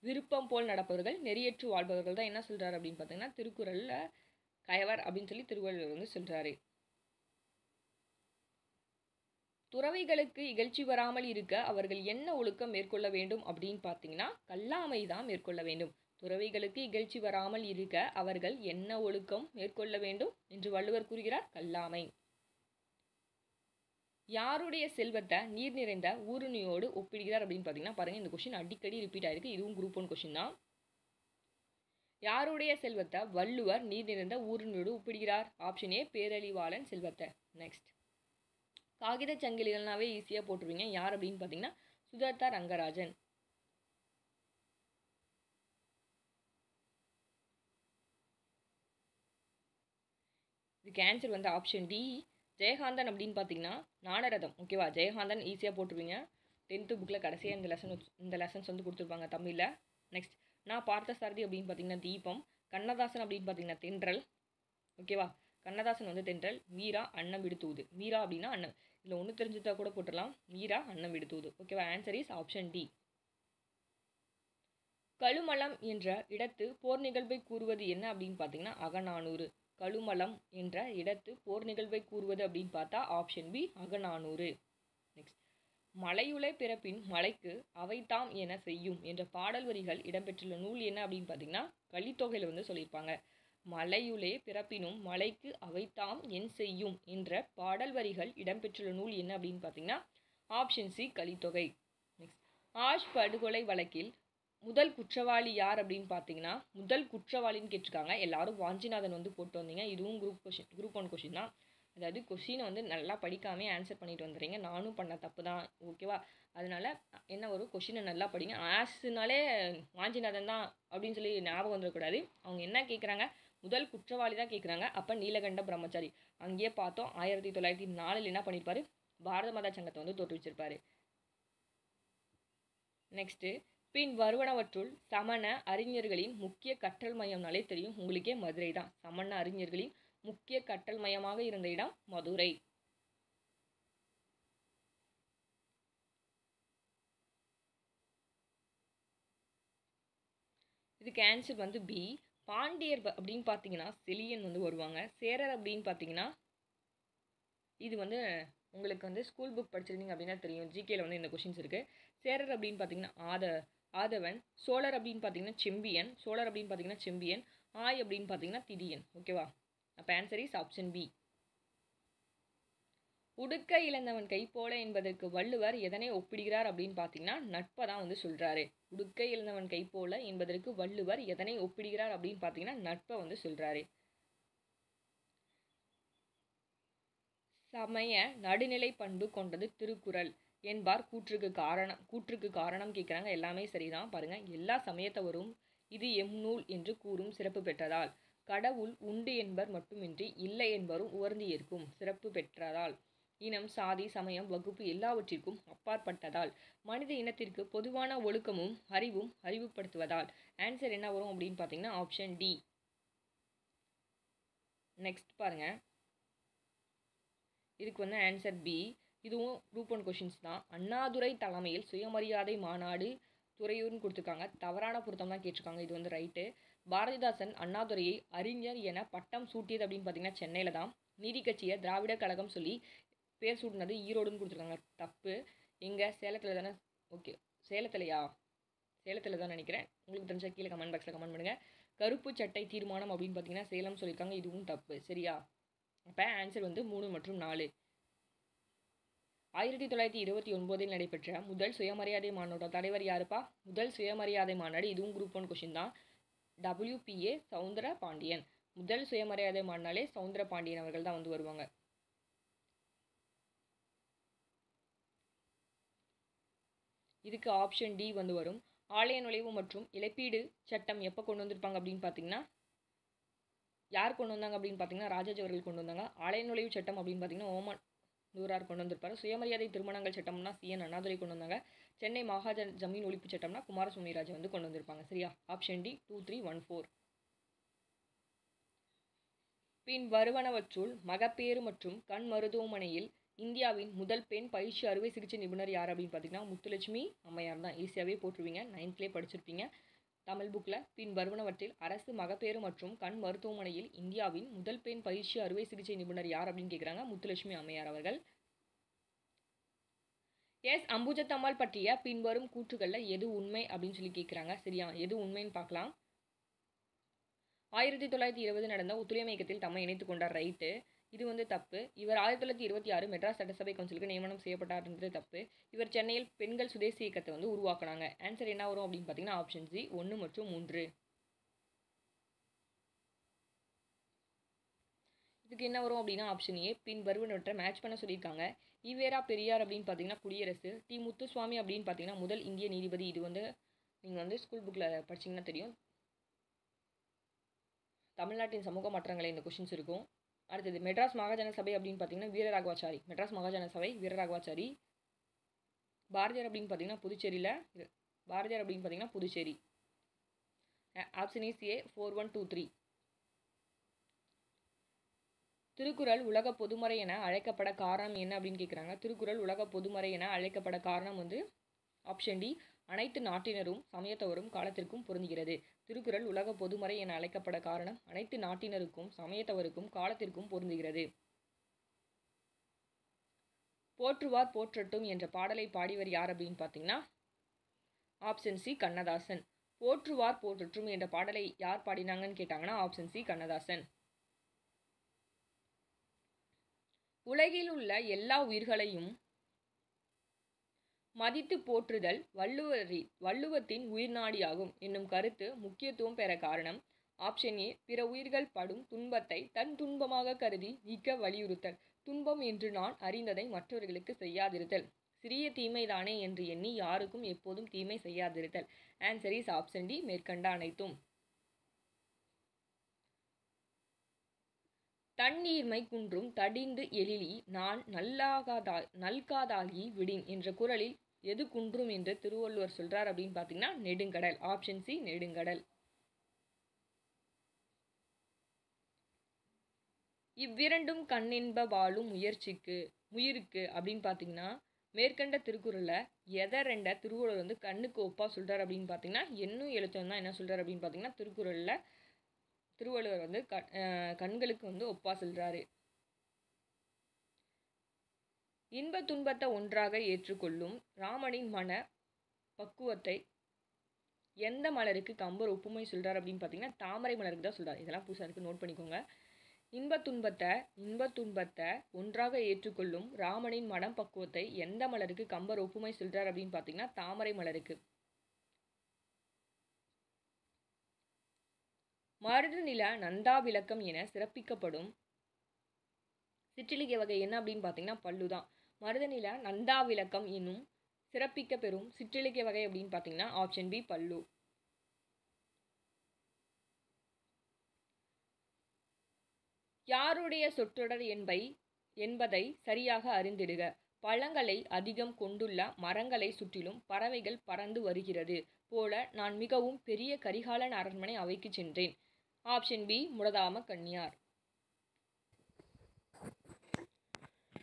விருப்பம் போல் நடப்பவர்கள், நெறியற்று வாழ்பவர்கள் தான் என்ன சொல்கிறாரு அப்படின்னு பார்த்தீங்கன்னா திருக்குறளில் கயவர் அப்படின்னு சொல்லி திருவள்ளுவர் வந்து சொல்கிறாரு. துறவிகளுக்கு இகழ்ச்சி வராமல் இருக்க அவர்கள் என்ன ஒழுக்கம் மேற்கொள்ள வேண்டும் அப்படின்னு பார்த்தீங்கன்னா கல்லாமை தான் மேற்கொள்ள வேண்டும். துறவிகளுக்கு இகழ்ச்சி வராமல் இருக்க அவர்கள் என்ன ஒழுக்கம் மேற்கொள்ள வேண்டும் என்று வள்ளுவர் கூறுகிறார்? கல்லாமை. யாருடைய செல்வத்தை நீர் நிறைந்த ஊருணியோடு ஒப்பிடுகிறார் அப்படின்னு பார்த்தீங்கன்னா பாருங்க, இந்த கொஸ்டின் அடிக்கடி ரிப்பீட் ஆயிருக்கு. இதுவும் குரூப் 1 கொஸ்டின் தான். யாருடைய செல்வத்தை வள்ளுவர் நீர் நிறைந்த ஊருணியோடு ஒப்பிடுகிறார்? ஆப்ஷன் ஏ பேரழிவாளன் செல்வத்தை. நெக்ஸ்ட், காகித சங்கிலிகள்னாவே ஈஸியாக போட்டுருவீங்க. யார் அப்படின்னு பார்த்தீங்கன்னா சுதர்த்தா ரங்கராஜன். இதுக்கு ஆன்சர் வந்து ஆப்ஷன் டி ஜெயகாந்தன் அப்படின்னு பார்த்தீங்கன்னா ஞானரதம். ஓகேவா, ஜெயகாந்தன் ஈஸியாக போட்டுருவீங்க. 10th புக்கில் கடைசியாக இந்த லெசன்ஸ் வந்து கொடுத்துருப்பாங்க தமிழில். நெக்ஸ்ட், நான் பார்த்த சாரதி அப்படின்னு பார்த்தீங்கன்னா தீபம். கண்ணதாசன் அப்படின்னு பார்த்தீங்கன்னா தென்றல். ஓகேவா, கண்ணதாசன் வந்து தென்றல். மீரா அன்னம் விடுத்தூது. மீரா அப்படின்னா அன்னம், இதில் ஒன்று தெரிஞ்சுட்டா கூட போட்டுடலாம். மீரா அன்னம் விடுத்தூது. ஓகேவா, answer is option D. Kazhumalam என்ற இடத்து போர் நிகழ்வை கூறுவது என்ன அப்படின்னு பார்த்தீங்கன்னா அகநானூறு. கழுமலம் என்ற இடத்து போர் நிகழ்வை கூறுவது அப்படின்னு பார்த்தா ஆப்ஷன் பி அகநானூறு. நெக்ஸ்ட், மலையுளை பிறப்பின் மலைக்கு அவைத்தாம் என செய்யும் என்ற பாடல் வரிகள் இடம்பெற்றுள்ள நூல் என்ன அப்படின்னு பார்த்தீங்கன்னா கலித்தொகையில் வந்து சொல்லியிருப்பாங்க. மலையுளே பிறப்பினும் மலைக்கு அவைத்தாம் என் செய்யும் என்ற பாடல் வரிகள் இடம்பெற்றுள்ள நூல் என்ன அப்படின்னு பார்த்தீங்கன்னா option C Kalithogai. Next, ash படுகொலை வழக்கில் முதல் குற்றவாளி யார் அப்படின்னு பார்த்தீங்கன்னா முதல் குற்றவாளின்னு கேட்டிருக்காங்க. எல்லாரும் வாஞ்சிநாதன் வந்து போட்டு வந்தீங்க. இதுவும் குரூப் 1 கொஷின் தான். அதாவது கொஷினை வந்து நல்லா படிக்காமே ஆன்சர் பண்ணிட்டு வந்துடுறீங்க. நானும் பண்ண தப்பு தான். ஓகேவா, அதனால என்ன வரும், கொஷினை நல்லா படிங்க. ஆஸ்னாலே வாஞ்சிநாதன் தான் அப்படின்னு சொல்லி ஞாபகம் வந்துடக்கூடாது. அவங்க என்ன கேட்குறாங்க, முதல் குற்றவாளி தான் கேட்குறாங்க. அப்போ நீலகண்ட பிரம்மச்சாரி. அங்கேயே பார்த்தோம் 1904 என்ன பண்ணியிருப்பாரு, பாரத மாதா சங்கத்தை வந்து தோற்றுவிச்சிருப்பாரு. நெக்ஸ்ட்டு, பின் வருவனவற்றுள் சமண அறிஞர்களின் முக்கிய கற்றல் மையம்னாலே தெரியும் உங்களுக்கே மதுரை தான். சமண அறிஞர்களின் முக்கிய கற்றல் மையமாக இருந்த இடம் மதுரை. இதுக்கு ஆன்சர் வந்து பி. பாண்டியர் அப்படின்னு பார்த்தீங்கன்னா செலியன் வந்து வருவாங்க. சேரர் அப்படின்னு பார்த்தீங்கன்னா இது வந்து உங்களுக்கு வந்து ஸ்கூல் புக் படிச்சிருந்தீங்க அப்படின்னா தெரியும். ஜிகேல வந்து இந்த கொஷின்ஸ் இருக்குது. சேரர் அப்படின்னு பார்த்தீங்கன்னா ஆதவன். சோழர் அப்படின்னு பார்த்தீங்கன்னா செம்பியன். சோழர் அப்படின்னு பார்த்தீங்கன்னா செம்பியன். ஆய் அப்படின்னு பார்த்தீங்கன்னா திதியன். ஓகேவா, அப்போ ஆன்சர் இஸ் ஆப்ஷன் பி. உடுக்க இழந்தவன் கை போல என்பதற்கு வள்ளுவர் எதனை ஒப்பிடுகிறார் அப்படின்னு பார்த்தீங்கன்னா நட்பை தான் வந்து சொல்கிறாரு. உடுக்க இழந்தவன் கை போல என்பதற்கு வள்ளுவர் எதனை ஒப்பிடுகிறார் அப்படின்னு பார்த்தீங்கன்னா நட்பை வந்து சொல்கிறாரு. சமய நடுநிலை பண்பு கொண்டது திருக்குறள் என்பார் கூற்றுக்கு காரணம் கேட்குறாங்க. எல்லாமே சரிதான். பாருங்க, எல்லா சமயத்தவரும் இது எம் நூல் என்று கூறும் சிறப்பு பெற்றதால், கடவுள் உண்டு என்பர் மட்டுமின்றி இல்லை என்பரும் உவர்ந்து ஏற்கும் சிறப்பு பெற்றதால், இனம் சாதி சமயம் வகுப்பு எல்லாவற்றிற்கும் அப்பாற்பட்டதால், மனித இனத்திற்கு பொதுவான ஒழுக்கமும் அறிவும் அறிவுப்படுத்துவதால். ஆன்சர் என்ன வரும் அப்படின்னு பார்த்தீங்கன்னா ஆப்ஷன் டி. நெக்ஸ்ட் பாருங்க, இதுக்கு வந்து ஆன்சர் பி. இதுவும் குரூப் 1 கொஷின்ஸ் தான். அண்ணாதுரை தலைமையில் சுயமரியாதை மாநாடு துறையூர்னு கொடுத்துருக்காங்க. தவறான பொருத்தம் தான் கேட்டிருக்காங்க. இது வந்து ரைட்டு. பாரதிதாசன் அண்ணாதுரையை அறிஞர் என பட்டம் சூட்டியது அப்படின்னு பார்த்தீங்கன்னா சென்னையில் தான். நீதி கட்சியை திராவிட கழகம் சொல்லி பேர் சூட்டினது ஈரோடுன்னு கொடுத்துருக்காங்க. தப்பு. எங்கே, சேலத்தில் தானே? ஓகே, சேலத்தில் தான் நினைக்கிறேன். உங்களுக்கு தெரிஞ்ச கீழே கமெண்ட் பாக்ஸில் கமெண்ட் பண்ணுங்கள். கருப்பு சட்டை தீர்மானம் அப்படின்னு பார்த்தீங்கன்னா சேலம் சொல்லியிருக்காங்க. இதுவும் தப்பு. சரியா, அப்போ ஆன்சர் வந்து 3 மற்றும் 4. 1929 நடைபெற்ற முதல் சுயமரியாதை மாநாட்டோட தலைவர் யாருப்பா? முதல் சுயமரியாதை மாநாடு, இதுவும் குரூப் 1 கொஷின் தான். WPA சவுந்தர பாண்டியன். முதல் சுயமரியாதை மாநாளே சவுந்தர பாண்டியன் அவர்கள் தான் வந்து வருவாங்க. இதுக்கு ஆப்ஷன் டி வந்து வரும். ஆலய நுழைவு மற்றும் இழப்பீடு சட்டம் எப்போ கொண்டு வந்திருப்பாங்க அப்படின்னு பார்த்தீங்கன்னா, யார் கொண்டு வந்தாங்க அப்படின்னு பார்த்தீங்கன்னா ராஜாஜி அவர்கள் கொண்டு வந்தாங்க. ஆலய நுழைவு சட்டம் அப்படின்னு பார்த்தீங்கன்னா ஓமன் நூறார் கொண்டு வந்திருப்பாரு. சுயமரியாதை திருமணங்கள் சட்டம்னா CN அண்ணாதுரை கொண்டு வந்தாங்க. சென்னை மகாஜன் ஜமீன் ஒழிப்பு சட்டம்னா குமாரசுவாமி ராஜா வந்து கொண்டு வந்திருப்பாங்க. சரியா? Option D 2314. பின் வருவனவற்றுள் மகப்பேறு மற்றும் கண் மருத்துவமனையில் இந்தியாவின் முதல் பெண் பயிற்சி அறுவை சிகிச்சை நிபுணர் யார் அப்படின்னு பார்த்தீங்கன்னா முத்துலட்சுமி அம்மையார் தான். ஈஸியாகவே போட்டுருவீங்க, 9th படிச்சிருப்பீங்க தமிழ் புக்கில். பின் வருவனவற்றில் அரசு மகப்பேறு மற்றும் கண் மருத்துவமனையில் இந்தியாவின் முதல் பெண் பயிற்சி அறுவை சிகிச்சை நிபுணர் யார் அப்படின்னு கேட்குறாங்க. முத்துலட்சுமி அம்மையார் அவர்கள். அம்புஜத்தம்மாள் பற்றிய பின்வரும் கூற்றுகளில் எது உண்மை அப்படின்னு சொல்லி கேட்குறாங்க. சரியா? எது உண்மைன்னு பார்க்கலாம். 1920 நடந்த ஒத்துழையாமை இயக்கத்தில் தம்மை இணைத்துக் கொண்டார். ரைட்டு. இது வந்து தப்பு. இவர் 1926 மெட்ராஸ் சட்டசபை கவுன்சிலுக்கு நியமனம் செய்யப்பட்டார்ன்றது தப்பு. இவர் சென்னையில் பெண்கள் சுதேசி இயக்கத்தை வந்து உருவாக்குனாங்க. ஆன்சர் என்ன வரும் அப்படின்னு பார்த்தீங்கன்னா ஆப்ஷன் சி 1 மற்றும் 3. இதுக்கு என்ன வரும் அப்படின்னா ஆப்ஷன் ஏ. பின் வருவனவற்றை மேட்ச் பண்ண சொல்லியிருக்காங்க. ஈவேரா பெரியார் அப்படின்னு பார்த்தீங்கன்னா குடியரசு. டி முத்துசுவாமி அப்படின்னு பார்த்தீங்கன்னா முதல் இந்திய நீதிபதி. இது வந்து நீங்கள் வந்து ஸ்கூல் புக்கில் படிச்சிங்கன்னா தெரியும். தமிழ்நாட்டின் சமூக மாற்றங்களை இந்த கொஷின்ஸ் இருக்கும். அடுத்தது மெட்ராஸ் மகாஜன சபை அப்படின்னு பார்த்தீங்கன்னா வீரராகவாச்சாரி. மெட்ராஸ் மகாஜன சபை வீரராகவாச்சாரி. பாரதியார் அப்படின்னு பார்த்தீங்கன்னா புதுச்சேரியில். பாரதியார் அப்படின்னு பார்த்தீங்கன்னா Puducherry. Option is a 4123. Thirukkural உலக பொதுமறை என அழைக்கப்பட காரணம் என்ன அப்படின்னு கேட்குறாங்க. திருக்குறள் உலக பொதுமறை என அழைக்கப்பட காரணம் வந்து ஆப்ஷன் டி அனைத்து நாட்டினரும் சமயத்தவரும் காலத்திற்கும் பொருந்துகிறது. திருக்குறள் உலக பொதுமறை என அழைக்கப்பட காரணம் அனைத்து நாட்டினருக்கும் சமயத்தவருக்கும் காலத்திற்கும் பொருந்துகிறது. போற்றுவார் போற்றட்டும் என்ற பாடலை பாடியவர் யார் அப்படின்னு பார்த்தீங்கன்னா ஆப்ஷன் சி கண்ணதாசன். போற்றுவார் போற்றட்டும் என்ற பாடலை யார் பாடினாங்கன்னு கேட்டாங்கன்னா ஆப்ஷன் சி கண்ணதாசன். உலகில் உள்ள எல்லா உயிர்களையும் மதித்து போற்றுதல் வள்ளுவத்தின் உயிர்நாடியாகும் என்னும் கருத்து முக்கியத்துவம் பெற காரணம். Option A. பிற உயிர்கள் படும் துன்பத்தை தன் துன்பமாக கருதி நீக்க வலியுறுத்தல். துன்பம் என்று நான் அறிந்ததை மற்றவர்களுக்கு செய்யாதிருத்தல். சிறிய தீமைதானே என்று எண்ணி யாருக்கும் எப்போதும் தீமை செய்யாதிருத்தல். ஆன்சர் இஸ் ஆப்ஷன் டி மேற்கண்ட அனைத்தும். தண்ணீர்மை குன்றும் தடிந்து எழிலி நான் நல்காதாகி விடின் என்ற குறளில் எது குன்றும் என்று திருவள்ளுவர் சொல்றார் அப்படின்னு பார்த்தீங்கன்னா நெடுங்கடல். Option C நெடுங்கடல். இவ்விரண்டும் கண்ணென்ப வாழும் முயிருக்கு அப்படின்னு பார்த்தீங்கன்னா மேற்கண்ட திருக்குறளில் எதை ரெண்ட திருவள்ளுவர் வந்து கண்ணுக்கு ஒப்பா சொல்றார் அப்படின்னு பார்த்தீங்கன்னா எண்ணும் எழுத்தும் தான் என்ன சொல்றாரு அப்படின்னு பார்த்தீங்கன்னா திருக்குறளில் திருவள்ளுவர் வந்து கண்களுக்கு வந்து ஒப்பா சொல்றாரு. இன்ப துன்பத்தை ஒன்றாக ஏற்றுக்கொள்ளும் ராமனின் மன பக்குவத்தை எந்த மலருக்கு கம்பர் ஒப்புமை சொல்றார் அப்படின்னு பார்த்தீங்கன்னா தாமரை மலருக்கு தான் சொல்றாரு. இதெல்லாம் புதுசாக இருக்கு, நோட் பண்ணிக்கோங்க. இன்ப துன்பத்தை ஒன்றாக ஏற்றுக்கொள்ளும் ராமனின் மனம் பக்குவத்தை எந்த மலருக்கு கம்பர் ஒப்புமை சொல்றார் அப்படின்னு பார்த்தீங்கன்னா தாமரை மலருக்கு. மருதநில நந்தாவிலக்கம் என சிறப்பிக்கப்படும் சிற்றிலக்கிய வகை என்ன அப்படின்னு பார்த்தீங்கன்னா பல்லுதான். மருதநில நந்தாவிலக்கம் என்னும் சிறப்பிக்க பெறும் சிற்றிலக்கிய வகை அப்படின்னு பார்த்தீங்கன்னா ஆப்ஷன் பி பல்லு. யாருடைய சொற்றொடர் என்பதை சரியாக அறிந்திடுக. பழங்களை அதிகம் கொண்டுள்ள மரங்களை சுற்றிலும் பறவைகள் பறந்து வருகிறது போல நான் மிகவும் பெரிய கரிகாலன் அரண்மனை அவைக்கு சென்றேன். Option B Mudathama Kanniyar.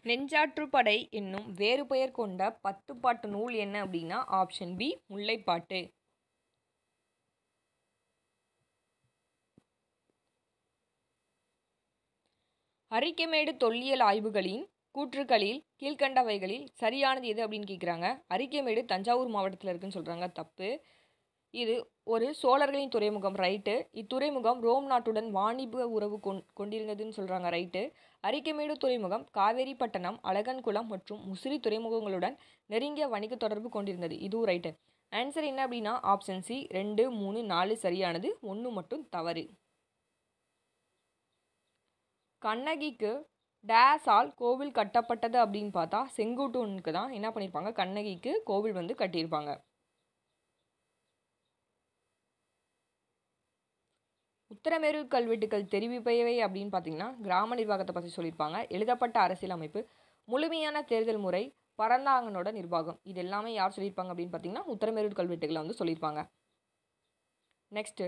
நெஞ்சாற்றுப்படை என்னும் வேறு பெயர் கொண்ட 10 பாட்டு நூல் என்ன அப்படின்னா ஆப்ஷன் பி முல்லைப்பாட்டு. அரிக்கமேடு தொல்லியல் ஆய்வுகளின் கூற்றுக்களில் கீழ்கண்டவைகளில் சரியானது எது அப்படின்னு கேட்குறாங்க. அரிக்கமேடு தஞ்சாவூர் மாவட்டத்தில் இருக்குன்னு சொல்கிறாங்க. தப்பு. இது ஒரு சோழர்களின் துறைமுகம். ரைட்டு. இத்துறைமுகம் ரோம் நாட்டுடன் வாணிப உறவு கொண்டிருந்ததுன்னு சொல்கிறாங்க. ரைட்டு. அரிக்கமேடு துறைமுகம் காவேரிப்பட்டணம், அழகன்குளம் மற்றும் முசிறி துறைமுகங்களுடன் நெருங்கிய வணிக தொடர்பு கொண்டிருந்தது. இதுவும் ரைட்டு. ஆன்சர் என்ன அப்படின்னா ஆப்ஷன் சி 2, 3, 4 சரியானது, 1 மட்டும் தவறு. கண்ணகிக்கு டேஸால் கோவில் கட்டப்பட்டது அப்படின்னு பார்த்தா செங்குட்டுவனுக்கு தான் என்ன பண்ணியிருப்பாங்க, கண்ணகிக்கு கோவில் வந்து கட்டியிருப்பாங்க. உத்தரமேரூர் கல்வெட்டுக்கள் தெரிவிப்பவை அப்படின்னு பார்த்தீங்கன்னா கிராம நிர்வாகத்தை பற்றி சொல்லியிருப்பாங்க. எழுதப்பட்ட அரசியல் அமைப்பு, முழுமையான தேர்தல் முறை, பரந்தாங்கனோட நிர்வாகம், இது எல்லாமே யார் சொல்லியிருப்பாங்க அப்படின்னு பார்த்தீங்கன்னா உத்தரமேரூர் கல்வெட்டுகளை வந்து சொல்லியிருப்பாங்க. நெக்ஸ்ட்டு,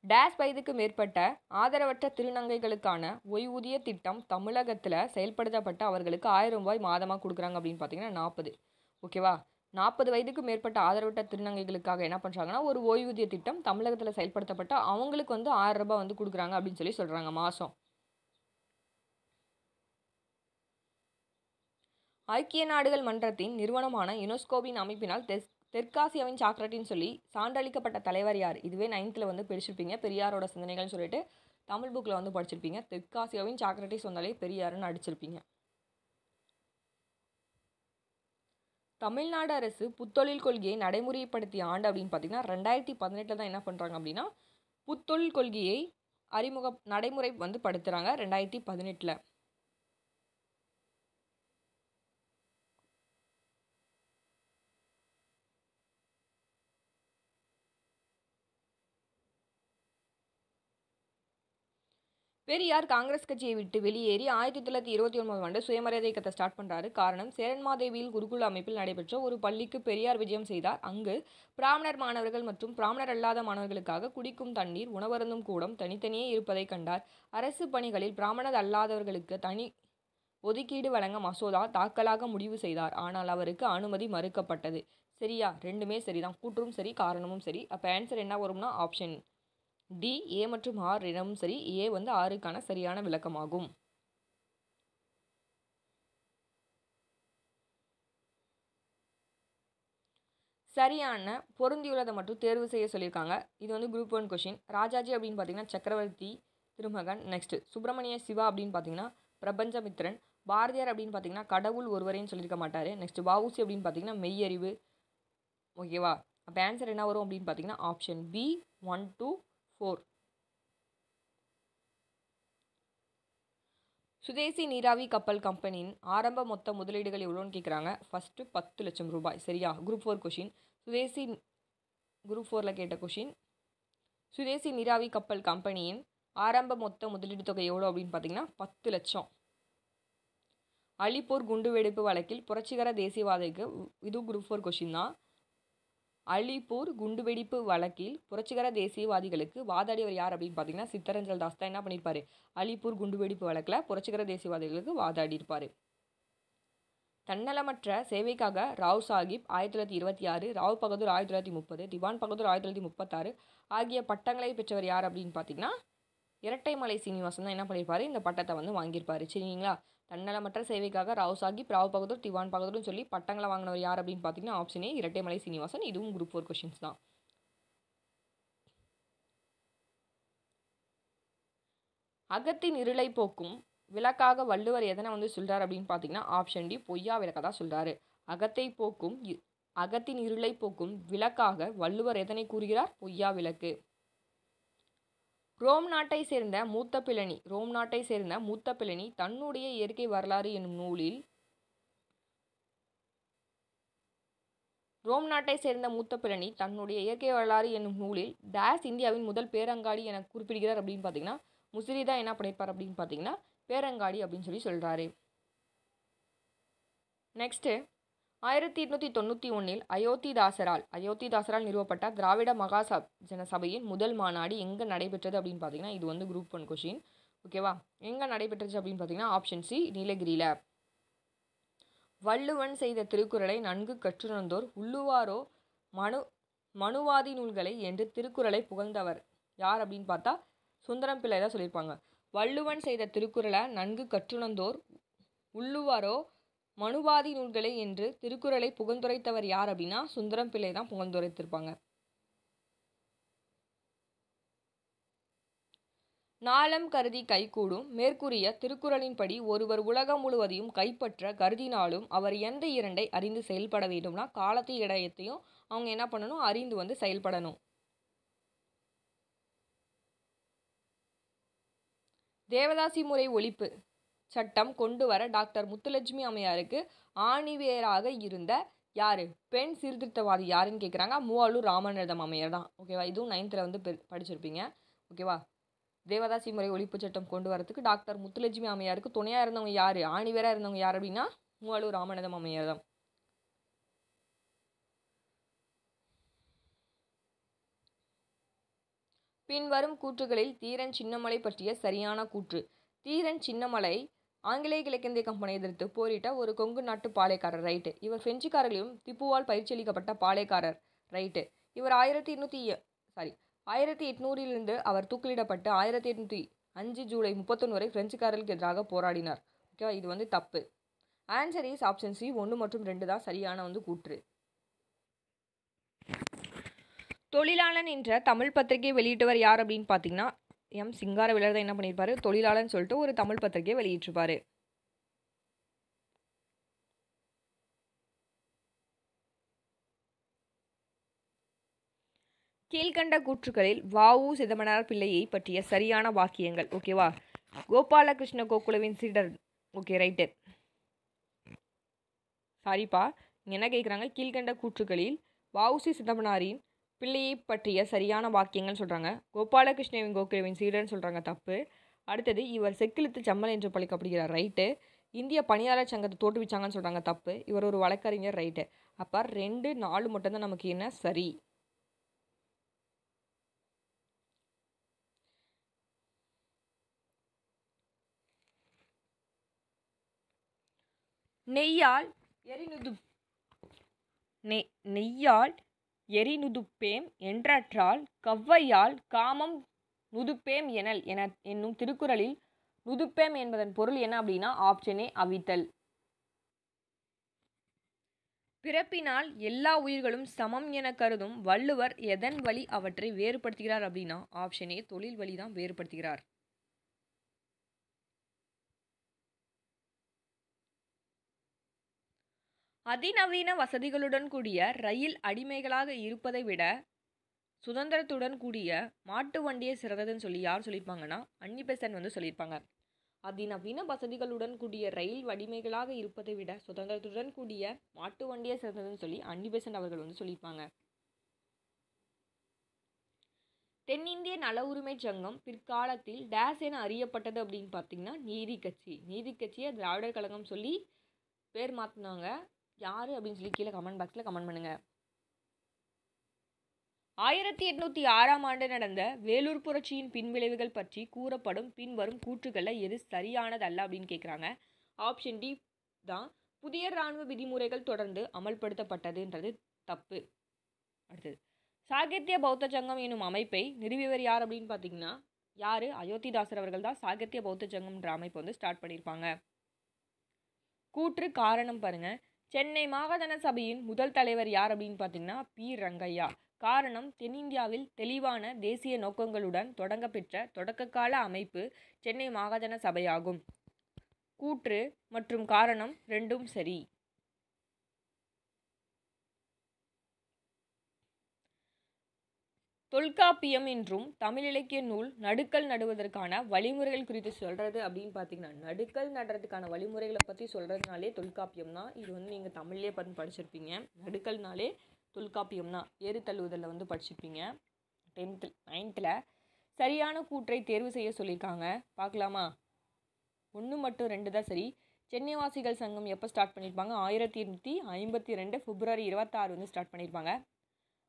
டேஸ் வயதுக்கு மேற்பட்ட ஆதரவற்ற திருநங்கைகளுக்கான ஓய்வூதிய திட்டம் தமிழகத்தில் செயல்படுத்தப்பட்ட அவர்களுக்கு 1000 ரூபாய் மாதமாக கொடுக்குறாங்க அப்படின்னு பார்த்தீங்கன்னா 40. ஓகேவா, 40 வயதுக்கு மேற்பட்ட ஆதரவற்ற திருநங்கைகளுக்காக என்ன பண்ணுறாங்கன்னா ஒரு ஓய்வூதிய திட்டம் தமிழகத்தில் செயல்படுத்தப்பட்ட அவங்களுக்கு வந்து 1000 ரூபாய் வந்து கொடுக்குறாங்க அப்படின்னு சொல்லி சொல்கிறாங்க மாதம். ஐக்கிய நாடுகள் மன்றத்தின் நிறுவனமான யுனெஸ்கோவின் அமைப்பினால் தெற்காசியாவின் சாக்லேட்டின்னு சொல்லி சான்றளிக்கப்பட்ட தலைவர் யார்? இதுவே 9th வந்து படிச்சிருப்பீங்க, பெரியாரோட சிந்தனைகள்னு சொல்லிட்டு தமிழ் புக்கில் வந்து படிச்சிருப்பீங்க. தெற்காசியாவின் சாக்ரட்டிஸ் வந்தாலே பெரியாருன்னு அடிச்சிருப்பீங்க. தமிழ்நாடு அரசு புத்தொழில் கொள்கையை நடைமுறைப்படுத்திய ஆண்டு அப்படின்னு பார்த்தீங்கன்னா 2018 தான் என்ன பண்ணுறாங்க அப்படின்னா புத்தொழில் கொள்கையை நடைமுறை வந்து படுத்துகிறாங்க 2018. பெரியார் காங்கிரஸ் கட்சியை விட்டு வெளியேறி 1929 ஆண்டு சுயமரியாதை இயக்கத்தை ஸ்டார்ட் பண்ணுறாரு. காரணம், சேரன்மாதேவியில் குருகுல அமைப்பில் நடைபெற்ற ஒரு பள்ளிக்கு பெரியார் விஜயம் செய்தார். அங்கு பிராமணர் மாணவர்கள் மற்றும் பிராமணர் அல்லாத மாணவர்களுக்காக குடிக்கும் தண்ணீர், உணவருந்தும் கூடம் தனித்தனியே இருப்பதை கண்டார். அரசு பணிகளில் பிராமணர் அல்லாதவர்களுக்கு தனி ஒதுக்கீடு வழங்க மசோதா தாக்கலாக முடிவு செய்தார். ஆனால் அவருக்கு அனுமதி மறுக்கப்பட்டது. சரியா, ரெண்டுமே சரிதான், கூற்றும் சரி காரணமும் சரி. அப்போ ஆன்சர் என்ன வரும்னா ஆப்ஷன் டி, ஏ மற்றும் ஆர் இரண்டும் சரி. ஏ வந்து ஆறுக்கான சரியான விளக்கமாகும். சரியான பொருந்தியுள்ளதை மட்டும் தேர்வு செய்ய சொல்லியிருக்காங்க. இது வந்து குரூப் 1 கொஷின். ராஜாஜி அப்படின்னு பார்த்தீங்கன்னா சக்கரவர்த்தி திருமகன். நெக்ஸ்ட், சுப்பிரமணிய சிவா அப்படின்னு பார்த்தீங்கன்னா பிரபஞ்சமித்ரன். பாரதியார் அப்படின்னு பார்த்தீங்கன்னா கடவுள் ஒருவரையும் சொல்லியிருக்க மாட்டார். நெக்ஸ்ட், வஉசி அப்படின்னு பார்த்தீங்கன்னா மெய்யறிவு. ஓகேவா, அப்போ ஆன்சர் என்ன வரும் அப்படின்னு பார்த்தீங்கன்னா ஆப்ஷன் பி 1 to 4. சுதேசி நீராவி கப்பல் கம்பெனியின் ஆரம்ப மொத்த முதலீடுகள் எவ்வளோன்னு கேட்குறாங்க. ஃபஸ்ட்டு 10 லட்சம் ரூபாய். சரியா, குரூப் 4 கொஷின். குரூப் 4ல் கேட்ட கொஷின். சுதேசி நீராவி கப்பல் கம்பெனியின் ஆரம்ப மொத்த முதலீடு தொகை எவ்வளோ அப்படின்னு பார்த்தீங்கன்னா 10 லட்சம். அலிப்பூர் குண்டுவெடிப்பு வழக்கில் புரட்சிகர தேசியவாதிக்கு, இது குரூப் 4 கொஷின் தான். அலிப்பூர் குண்டுவெடிப்பு வழக்கில் புரட்சிகர தேசியவாதிகளுக்கு வாதாடியவர் யார் அப்படின்னு பார்த்தீங்கன்னா சித்தரஞ்சல் தாஸ் தான் என்ன பண்ணியிருப்பாரு, அலிப்பூர் குண்டுவெடிப்பு வழக்கில் புரட்சிகர தேசியவாதிகளுக்கு வாதாடி இருப்பார். தன்னலமற்ற சேவைக்காக ராவ் சாஹிப் 1926, ராவ் பகதூர் 1930, திவான் பகதூர் 1936 ஆகிய பட்டங்களை பெற்றவர் யார் அப்படின்னு பார்த்தீங்கன்னா இரட்டைமலை சீனிவாசன் தான் என்ன பண்ணியிருப்பாரு, இந்த பட்டத்தை வந்து வாங்கியிருப்பாரு. சரிங்களா, தன்னலமற்ற சேவைக்காக ராவ் சாஹிப், ராவ் பகதூர், திவான் பகதூர்னு சொல்லி பட்டங்களை வாங்கினவர் யார் அப்படின்னு பார்த்தீங்கன்னா ஆப்ஷனே இரட்டைமலை சீனிவாசன். இதுவும் குரூப் 4 கொஷின்ஸ் தான். அகத்தின் இருளை போக்கும் விளக்காக வள்ளுவர் எதனை வந்து சொல்கிறார் அப்படின்னு பார்த்தீங்கன்னா ஆப்ஷன் டி, பொய்யா விளக்க தான் சொல்கிறாரு. அகத்தின் இருளை போக்கும் விளக்காக வள்ளுவர் எதனை கூறுகிறார், பொய்யா விளக்கு. ரோம் நாட்டை சேர்ந்த மூத்த பிளனி தன்னுடைய இயற்கை வரலாறு என்னும் நூலில் டேஸ் இந்தியாவின் முதல் பேரங்காடி என குறிப்பிடுகிறார் அப்படின்னு பார்த்தீங்கன்னா முசிறி என்ன பண்ணியிருப்பார் அப்படின்னு பார்த்தீங்கன்னா பேரங்காடி அப்படின்னு சொல்லி சொல்கிறாரு. நெக்ஸ்ட்டு, 1891 அயோத்திதாசரால் நிறுவப்பட்ட திராவிட மகாஜன சபையின் முதல் மாநாடு எங்கே நடைபெற்றது அப்படின்னு பார்த்தீங்கன்னா இது வந்து குரூப் 1 கொஷின். ஓகேவா, எங்கே நடைபெற்றது அப்படின்னு பார்த்தீங்கன்னா ஆப்ஷன் சி, நீலகிரியில். வள்ளுவன் செய்த திருக்குறளை நன்கு கற்றுணர்ந்தோர் உள்ளுவாரோ மனுவாதி நூல்களை என்று திருக்குறளை புகழ்ந்தவர் யார் அப்படின்னு பார்த்தா சுந்தரம் பிள்ளை தான் சொல்லியிருப்பாங்க. வள்ளுவன் செய்த திருக்குறளை நன்கு கற்றுணர்ந்தோர் உள்ளுவாரோ மனுவாதி நூல்களை என்று திருக்குறளை புகழ்ந்துரைத்தவர் யார் அப்படின்னா சுந்தரம் பிள்ளை தான் புகழ்ந்துரைத்திருப்பாங்க. நாளம் கருதி கைகூடும் மேற்கூறிய திருக்குறளின்படி ஒருவர் உலகம் முழுவதையும் கைப்பற்ற கருதினாலும் அவர் எந்த இரண்டை அறிந்து செயல்பட வேண்டும்னா காலத்தை இடையத்தையும் அவங்க என்ன பண்ணணும், அறிந்து வந்து செயல்படணும். தேவதாசி முறை ஒழிப்பு சட்டம் கொண்டு வர டாக்டர் முத்துலட்சுமி அம்மையாருக்கு ஆணிவேராக இருந்த யார்? பெண் சீர்திருத்தவாதி யாருன்னு கேட்குறாங்க. மூவாலூர் ராமாமிர்தம் அம்மையார் தான். ஓகேவா? இதுவும் 9th வந்து படிச்சிருப்பீங்க. ஓகேவா? தேவதாசி முறை ஒழிப்பு சட்டம் கொண்டு வரதுக்கு டாக்டர் முத்துலட்சுமி அம்மையாருக்கு துணையாக இருந்தவங்க யார்? ஆணிவேராக இருந்தவங்க யார் அப்படின்னா மூவாலூர் ராமாமிர்தம் அம்மையார் தான். பின்வரும் கூற்றுகளில் தீரன் சின்னமலை பற்றிய சரியான கூற்று. தீரன் சின்னமலை ஆங்கிலேய கிழக்கிந்திய கம்பெனி எதிர்த்து போரிட்ட ஒரு கொங்கு நாட்டு பாளையக்காரர். ரைட்டு. இவர் பிரெஞ்சுக்காரர்களையும் திப்புவால் பயிற்சியளிக்கப்பட்ட பாளையக்காரர். ரைட்டு. இவர் 1800 அவர் தூக்கிலிடப்பட்டு 1805 ஜூலை 31 வரை பிரெஞ்சுக்காரர்களுக்கு எதிராக போராடினார். ஓகேவா? இது வந்து தப்பு. ஆன்சர் இஸ் ஆப்ஷன் சி 1 மற்றும் 2 தான் சரியான வந்து கூற்று. தொழிலாளன் என்ற தமிழ் பத்திரிகை வெளியிட்டவர் யார் அப்படின்னு பார்த்தீங்கன்னா எம் சிங்காரவேலர் தான் என்ன பண்ணியிருப்பாரு? தொழிலாளன் சொல்லிட்டு ஒரு தமிழ் பத்திரிகையை வெளியிட்டிருப்பாரு. கீழ்கண்ட கூற்றுகளில் வ.உ. சிதம்பரனார் பிள்ளையை பற்றிய சரியான வாக்கியங்கள். ஓகேவா? கோபாலகிருஷ்ண கோகுலவின் சீடர். Okay, right. சாரிப்பா, என்ன கேட்குறாங்க? கீழ்கண்ட கூற்றுகளில் வ.உ.சி. சிதம்பரனாரின் பிள்ளையை பற்றிய சரியான வாக்கியங்கள் சொல்கிறாங்க. கோபாலகிருஷ்ணவின் கோகுலவின் சீடர்னு சொல்கிறாங்க. தப்பு. அடுத்தது, இவர் செக்கிழுத்து செம்மல் என்று பழிக்கப்படுகிறார். ரைட்டு. இந்திய பணியாளர் சங்கத்தை தோற்றுவிச்சாங்கன்னு சொல்கிறாங்க. தப்பு. இவர் ஒரு வழக்கறிஞர். ரைட்டு. அப்போ 2, 4 மட்டும்தான் நமக்கு என்ன சரி. நெய்யால் எரிநுதுப்பேம் என்றால் கவ்வையால் காமம் நுதுப்பேம் எனல் என்னும் திருக்குறளில் நுதுப்பேம் என்பதன் பொருள் என்ன அப்படின்னா ஆப்ஷன் ஏ அவித்தல். பிறப்பினால் எல்லா உயிர்களும் சமம் என கருதும் வள்ளுவர் எதன் வழி அவற்றை வேறுபடுத்துகிறார் அப்படின்னா ஆப்ஷன் ஏ தொழில் வழி தான் வேறுபடுத்துகிறார். அதிநவீன வசதிகளுடன் கூடிய ரயில் அடிமைகளாக இருப்பதை விட சுதந்திரத்துடன் கூடிய மாட்டு வண்டியை சிறந்ததுன்னு சொல்லி யார் சொல்லியிருப்பாங்கன்னா அன்னி பெசன்ட் வந்து சொல்லியிருப்பாங்க. அதிநவீன வசதிகளுடன் கூடிய ரயில் அடிமைகளாக இருப்பதை விட சுதந்திரத்துடன் கூடிய மாட்டு வண்டியை சிறந்ததுன்னு சொல்லி அன்னி பெசன்ட் அவர்கள் வந்து சொல்லியிருப்பாங்க. தென்னிந்திய நல உரிமை சங்கம் பிற்காலத்தில் டேஸ் என அறியப்பட்டது அப்படின்னு பார்த்தீங்கன்னா நீதி கட்சி. நீதி கட்சியை திராவிடர் கழகம் சொல்லி பேர் மாற்றினாங்க. யார் அப்படின்னு சொல்லி கீழே கமெண்ட் பாக்ஸில் கமெண்ட் பண்ணுங்க. 1806 நடந்த வேலூர் புரட்சியின் பின்விளைவுகள் பற்றி கூறப்படும் பின்வரும் கூற்றுகளில் எது சரியானதல்ல அப்படின்னு கேட்குறாங்க. ஆப்ஷன் டி தான் புதிய இராணுவ விதிமுறைகள் தொடர்ந்து அமல்படுத்தப்பட்டதுன்றது தப்பு. அடுத்தது, சாகித்ய பௌத்த சங்கம் எனும் அமைப்பை நிறுவியவர் யார் அப்படின்னு பார்த்தீங்கன்னா யார்? அயோத்திதாசர் அவர்கள் தான் சாகித்ய பௌத்த சங்கம்ன்ற அமைப்பை வந்து ஸ்டார்ட் பண்ணியிருப்பாங்க. கூற்று காரணம் பாருங்க. சென்னை மாகாண சபையின் முதல் தலைவர் யார் அப்படின்னு பார்த்தீங்கன்னா பி. ரங்கையா. காரணம், தென்னிந்தியாவில் தெளிவான தேசிய நோக்கங்களுடன் தொடங்கப்பெற்ற தொடக்ககால அமைப்பு சென்னை மாகாண சபையாகும். கூற்று மற்றும் காரணம் ரெண்டும் சரி. தொல்காப்பியம் என்றும் தமிழ் இலக்கிய நூல் நடுக்கல் நடுவதற்கான வழிமுறைகள் குறித்து சொல்கிறது அப்படின்னு பார்த்தீங்கன்னா நடுக்கல் நடுறதுக்கான வழிமுறைகளை பற்றி சொல்கிறதுனாலே தொல்காப்பியம் தான். இது வந்து நீங்கள் தமிழ்லேயே பார்த்து படிச்சிருப்பீங்க. நடுக்கல்னாலே தொல்காப்பியம் தான். ஏறு தழுவுதலில் வந்து படிச்சிருப்பீங்க 10th 9th. சரியான கூற்றை தேர்வு செய்ய சொல்லியிருக்காங்க. பார்க்கலாமா? 1 மற்றும் 2 தான் சரி. சென்னைவாசிகள் சங்கம் எப்போ ஸ்டார்ட் பண்ணியிருப்பாங்க? 1852 பிப்ரவரி 26 வந்து ஸ்டார்ட் பண்ணியிருப்பாங்க.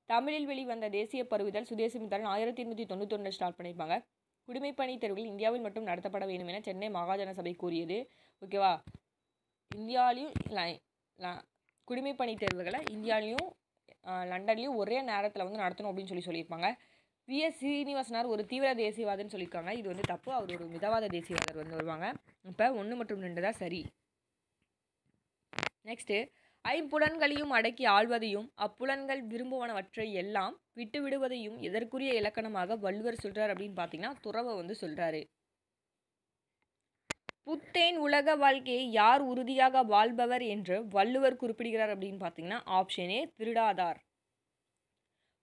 தமிழில் வெளிவந்த தேசிய பருவிதழ் சுதேசமித்திரன் 1891 ஸ்டார்ட் பண்ணியிருப்பாங்க. குடிமைப்பணி தேர்வுகள் இந்தியாவில் மட்டும் நடத்தப்பட வேண்டும் என சென்னை மாகாண சபை கூறியது. ஓகேவா? இந்தியாவிலையும் குடிமைப்பணி தேர்வுகளை இந்தியாவிலையும் லண்டன்லையும் ஒரே நேரத்தில் வந்து நடத்தணும் அப்படின்னு சொல்லியிருப்பாங்க. வி.எஸ். சீனிவாசனார் ஒரு தீவிர தேசியவாதன்னு சொல்லியிருக்காங்க. இது வந்து தப்பு. அவர் ஒரு மிதவாத தேசியவாதர் வந்து வருவாங்க. இப்போ 1 மற்றும் 2 தான் சரி. நெக்ஸ்ட்டு, ஐம்புலன்களையும் அடக்கி ஆள்வதையும் அப்புலன்கள் விரும்புவனவற்றை எல்லாம் விட்டு விடுவதையும் எதற்குரிய இலக்கணமாக வள்ளுவர் சொல்றார் அப்படின்னு பார்த்தீங்கன்னா துறவை வந்து சொல்றாரு. புத்தேன் உலக வாழ்க்கையை யார் உறுதியாக வாழ்பவர் என்று வள்ளுவர் குறிப்பிடுகிறார் அப்படின்னு பார்த்தீங்கன்னா ஆப்ஷன் ஏ திருடாதார்.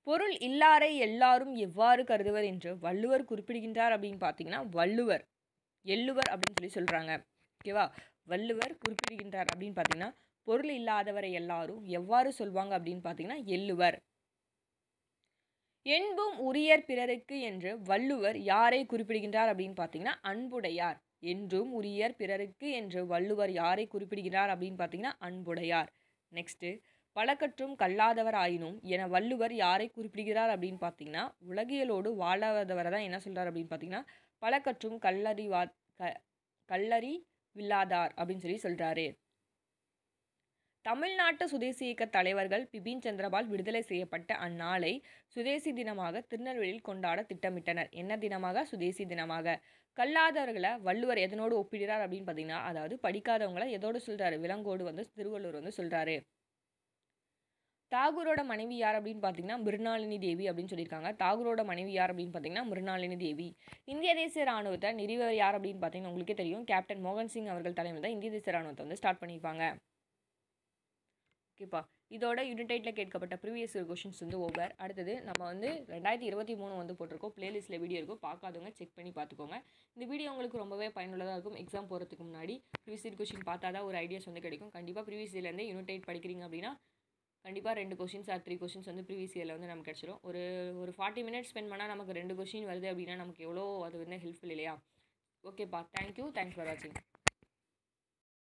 பொருள் இல்லாரை எல்லாரும் எவ்வாறு கருதுவர் என்று வள்ளுவர் குறிப்பிடுகின்றார் அப்படின்னு பார்த்தீங்கன்னா வள்ளுவர் எள்ளுவர் அப்படின்னு சொல்றாங்க. ஓகேவா? வள்ளுவர் குறிப்பிடுகின்றார் அப்படின்னு பார்த்தீங்கன்னா, பொருள் இல்லாதவரை எல்லாரும் எவ்வாறு சொல்வாங்க அப்படின்னு பார்த்தீங்கன்னா, எள்ளுவர். என்பும் உரியர் பிறருக்கு என்று வள்ளுவர் யாரை குறிப்பிடுகின்றார் அப்படின்னு பார்த்தீங்கன்னா, அன்புடையார். என்றும் உரியர் பிறருக்கு என்று வள்ளுவர் யாரை குறிப்பிடுகிறார் அப்படின்னு பார்த்தீங்கன்னா, அன்புடையார். நெக்ஸ்ட்டு, பலகற்றும் கல்லாதவர் ஆயினும் என வள்ளுவர் யாரை குறிப்பிடுகிறார் அப்படின்னு பார்த்தீங்கன்னா, உலகியலோடு வாழாதவரை தான் என்ன சொல்றார் அப்படின்னு பார்த்தீங்கன்னா, பலகற்றும் கல்லறிவில்லாதார் அப்படின்னு சொல்றாரு. தமிழ்நாட்டு சுதேசி இயக்க தலைவர்கள் பிபின் சந்திரபால் விடுதலை செய்யப்பட்ட அந்நாளை சுதேசி தினமாக திருநெல்வேலியில் கொண்டாட திட்டமிட்டனர். என்ன தினமாக? சுதேசி தினமாக. கல்லாதவர்களை வள்ளுவர் எதனோடு ஒப்பிடுறார் அப்படின்னு பார்த்தீங்கன்னா, அதாவது படிக்காதவங்களை எதோடு சொல்றாரு? விலங்கோடு திருவள்ளுவர் சொல்றாரு. தாகூரோட மனைவி யார் அப்படின்னு பார்த்தீங்கன்னா, மிருணாளினி தேவி அப்படின்னு சொல்லியிருக்காங்க. தாகூரோட மனைவி யார் அப்படின்னு பார்த்தீங்கன்னா, மிருணாளினி தேவி. இந்திய தேசிய ராணுவத்தை நிறுவியவர் யார் அப்படின்னு பார்த்தீங்கன்னா, உங்களுக்கே தெரியும், கேப்டன் மோகன் சிங் அவர்கள் தலைமையில் தான் இந்திய தேசிய ராணுவத்தை ஸ்டார்ட் பண்ணியிருப்பாங்க. ஓகேப்பா, இதோட யூனிட் 8ல் கேட்கப்பட்ட ப்ரீவியஸ் இயர் கொஷின்ஸ் ஓவர். அடுத்தது நம்ம 2023 போட்டிருக்கோம். பிளேலிஸ்ட்டில் வீடியோ இருக்கும், பார்க்காதவங்க செக் பண்ணி பார்த்துக்கோங்க. இந்த வீடியோ உங்களுக்கு ரொம்பவே பயனுள்ளதாக இருக்கும். எக்ஸாம் போகிறதுக்கு முன்னாடி ப்ரீவியஸ் இயர் கொஷின் பார்த்தா தான் ஒரு ஐடியாஸ் கிடைக்கும். கண்டிப்பாக ப்ரீவியஸ் இயர்லேருந்து யூனிட் 8 படிக்கிறீங்க அப்படின்னா கண்டிப்பாக 2 கொஷின்ஸ் ஆர் 3 கொஷின்ஸ் ப்ரீவியஸ் இயரில் நமக்கு கிடச்சிடும். ஒரு 40 மினிட்ஸ் ஸ்பெண்ட் பண்ணால் நமக்கு 2 கொஷின் வருது அப்படின்னா நமக்கு எவ்வளோ அது ஹெல்ப்ஃபுல் இல்லையா? ஓகேப்பா, தேங்க்யூ. தேங்க்ஸ் ஃபார் வாட்சிங்.